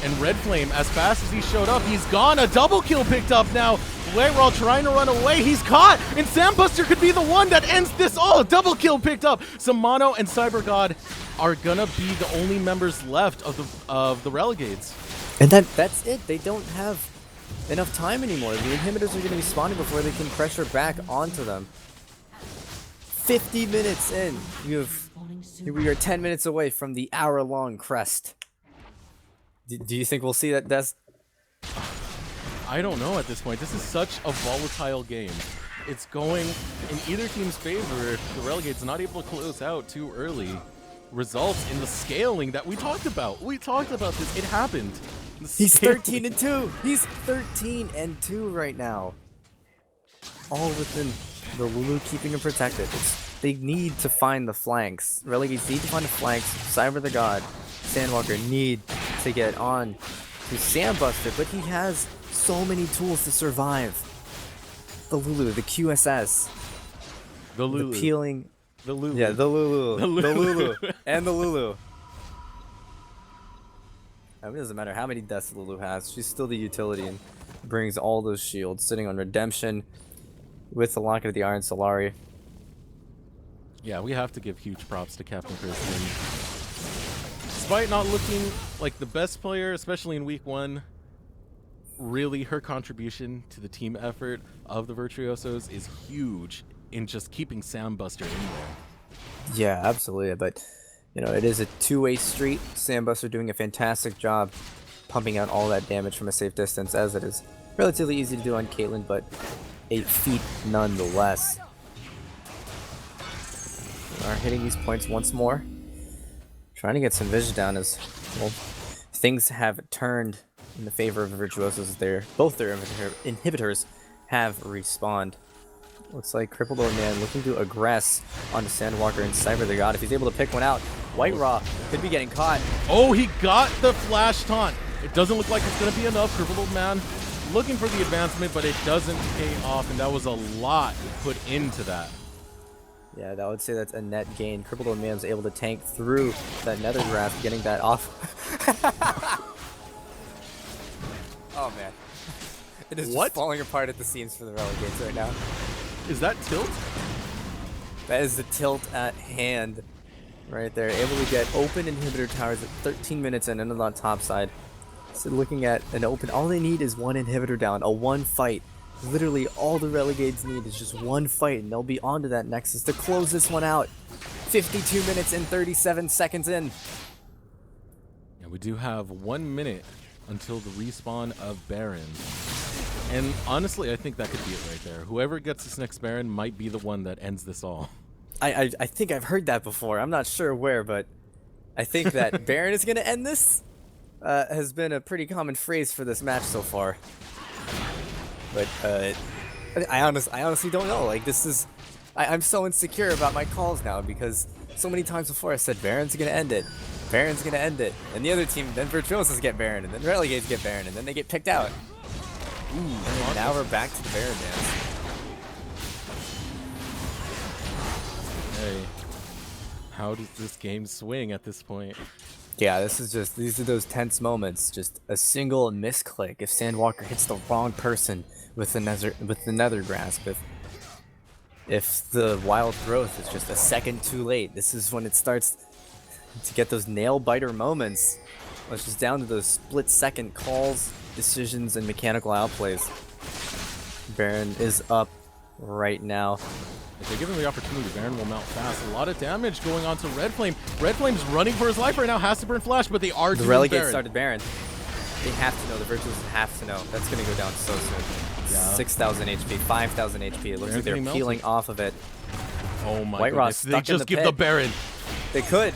And Red Flame, as fast as he showed up, he's gone. A double kill picked up now. While trying to run away, he's caught, and Sandbuster could be the one that ends this all. A double kill picked up. Samano and CyberGod are gonna be the only members left of the Relegades. And that's it. They don't have enough time anymore. The inhibitors are gonna be spawning before they can pressure back onto them. 50 minutes in, we are 10 minutes away from the hour-long crest. Do you think we'll see that? That's I don't know at this point. This is such a volatile game. It's going in either team's favor if the Relegade's not able to close out too early. Results in the scaling that we talked about. We talked about this. It happened. He's 13-2. He's 13-2 right now. All within the Lulu keeping him protected. They need to find the flanks. Relegades need to find the flanks. Cyber the God, Sandwalker need to get on to Sandbuster, but he has so many tools to survive. The Lulu, the QSS, the Lulu, the peeling, the Lulu, yeah, the Lulu, the Lulu, and the Lulu. I mean, it doesn't matter how many deaths Lulu has; she's still the utility and brings all those shields. Sitting on Redemption with the Locket of the Iron Solari. Yeah, we have to give huge props to Captain Kristen. Despite not looking like the best player, especially in week 1. Really, her contribution to the team effort of the Virtuosos is huge in just keeping Sandbuster in there. Yeah, absolutely. But, you know, it is a two-way street. Sandbuster doing a fantastic job pumping out all that damage from a safe distance, as it is relatively easy to do on Caitlyn, but a feat nonetheless. We are hitting these points once more. Trying to get some vision down as, well, things have turned in the favor of the Virtuosos. Both their inhibitors have respawned. Looks like Crippled Old Man looking to aggress onto Sandwalker and Cyber the God. If he's able to pick one out, White Raw could be getting caught. Oh, he got the flash taunt. It doesn't look like it's going to be enough. Crippled Old Man looking for the advancement, but it doesn't pay off, and that was a lot put into that. Yeah, I would say that's a net gain. Crippled Old Man's able to tank through that Nether Grasp, getting that off. It is What? just falling apart at the seams for the Relegades right now. Is that tilt? That is the tilt at hand right there. Able to get open inhibitor towers at 13 minutes in and on the top side. So looking at an open, all they need is one inhibitor down, a one fight. Literally all the Relegades need is just one fight, and they'll be on to that Nexus to close this one out. 52 minutes and 37 seconds in. Yeah, we do have 1 minute until the respawn of Baron. And honestly, I think that could be it right there. Whoever gets this next Baron might be the one that ends this all. I think I've heard that before. I'm not sure where, but I think that Baron is going to end this. Has been a pretty common phrase for this match so far. But I honestly don't know. Like, this is... I'm so insecure about my calls now because so many times before I said Baron's going to end it. Baron's going to end it. And the other team, then Virtuosos get Baron, and then Relegades get Baron, and then they get picked out. Ooh, and then now we're back to the Baron dance. Hey, how does this game swing at this point? Yeah, these are those tense moments. Just a single misclick. If Sandwalker hits the wrong person with the nether grasp, if the wild growth is just a second too late, this is when it starts to get those nail biter moments. It's just down to those split second calls, decisions, and mechanical outplays. Baron is up right now. If they give him the opportunity, Baron will mount fast. A lot of damage going on to Red Flame. Red Flame's running for his life right now, has to burn Flash, but they are doing The Relegades Baron. started Baron. They have to know, the Virtuosos have to know. That's going to go down so soon. Yeah. 6,000 HP, 5,000 HP. It looks like they're Baron's peeling off of it. Oh my White Ross goodness, they stuck in just the give pit. the Baron. They could.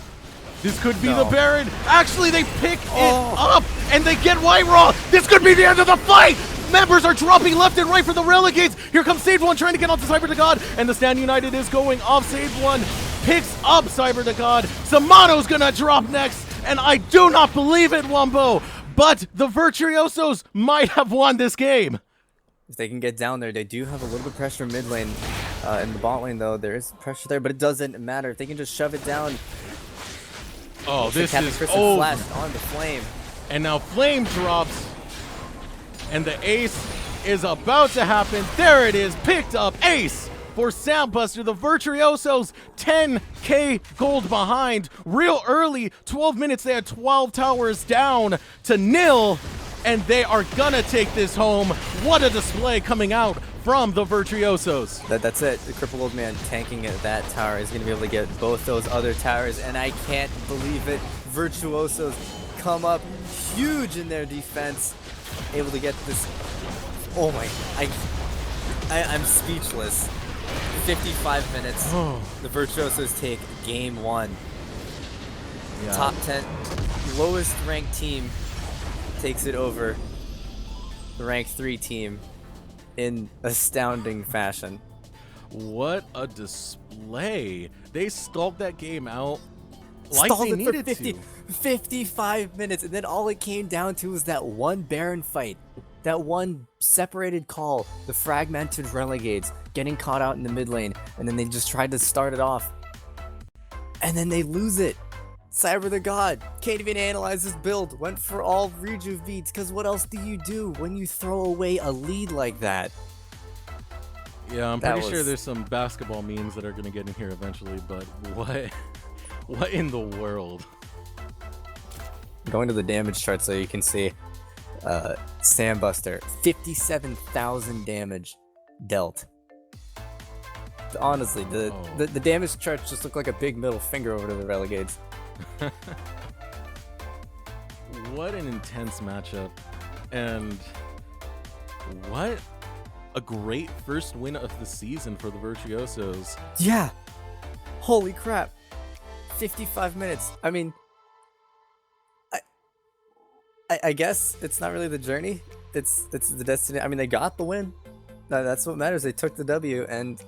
This could be No. the Baron. Actually, they pick it up, and they get White Raw. This could be the end of the fight. Members are dropping left and right for the Relegades. Here comes Save One trying to get onto Cyber to God, and the Stand United is going off. Save One picks up Cyber to God. Samano's gonna drop next, and I do not believe it, Wimbo, but the Virtuosos might have won this game. If they can get down there, they do have a little bit of pressure mid lane. In the bot lane, though, there is pressure there, but it doesn't matter. If they can just shove it down. Oh, this is flashed on the Flame. And now Flame drops, and the ace is about to happen. There it is, picked up ace for Soundbuster. The Virtuosos 10k gold behind real early. 12 minutes, they had 12 towers down to nil, and they are gonna take this home. What a display coming out from the Virtuosos. That's it. The crippled old man tanking at that tower is going to be able to get both those other towers, and I can't believe it. Virtuosos come up huge in their defense, able to get this. Oh my! I'm speechless. 55 minutes. The Virtuosos take game one. Yeah. Top 10, lowest ranked team takes it over the ranked 3 team in astounding fashion. What a display. They stalled that game out like Stalled they it for needed 55 minutes, and then all it came down to was that one Baron fight. That one separated call, the fragmented Relegades getting caught out in the mid lane, and then they just tried to start it off. And then they lose it. Cyber the God can't even analyze his build, went for all rejuve beats, because what else do you do when you throw away a lead like that? Yeah, I'm pretty sure there's some basketball memes that are going to get in here eventually, but what in the world? Going to the damage chart so you can see Sandbuster, 57,000 damage dealt. Honestly, the damage charts just look like a big middle finger over to the Relegades. What an intense matchup, and what a great first win of the season for the Virtuosos. Yeah, holy crap, 55 minutes. I mean, I guess it's not really the journey, it's the destiny. I mean, they got the win. That's what matters. They took the W, and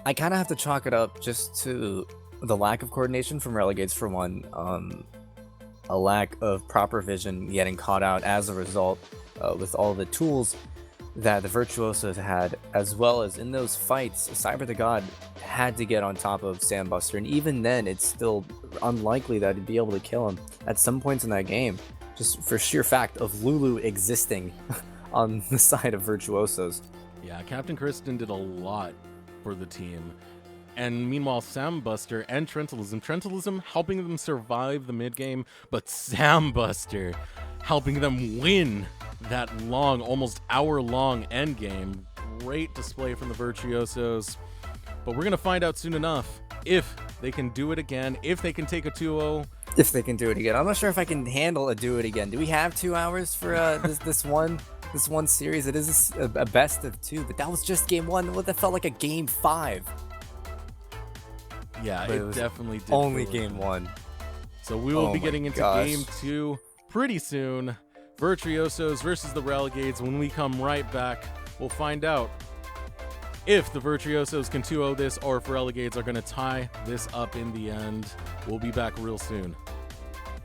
I kind of have to chalk it up just to the lack of coordination from Relegades for one, a lack of proper vision, getting caught out as a result with all the tools that the Virtuosos had, as well as in those fights, Cyber the God had to get on top of Sandbuster, and even then, it's still unlikely that he'd be able to kill him at some points in that game, just for sheer fact of Lulu existing on the side of Virtuosos. Yeah, Captain Kristen did a lot for the team. And meanwhile, Sambuster and Trentalism helping them survive the mid game, but Sambuster helping them win that long, almost hour-long end game. Great display from the Virtuosos. But we're going to find out soon enough if they can do it again, if they can take a 2-0. If they can do it again. I'm not sure if I can handle a do it again. Do we have 2 hours for this one series? It is a best of 2, but that was just game 1. That felt like a game 5. Yeah, But it definitely did. Only feel game like 1. So we will Oh be my getting into gosh. game 2 pretty soon. Virtuosos versus the Relegades. When we come right back, we'll find out if the Virtuosos can 2-0 this or if Relegades are going to tie this up in the end. We'll be back real soon.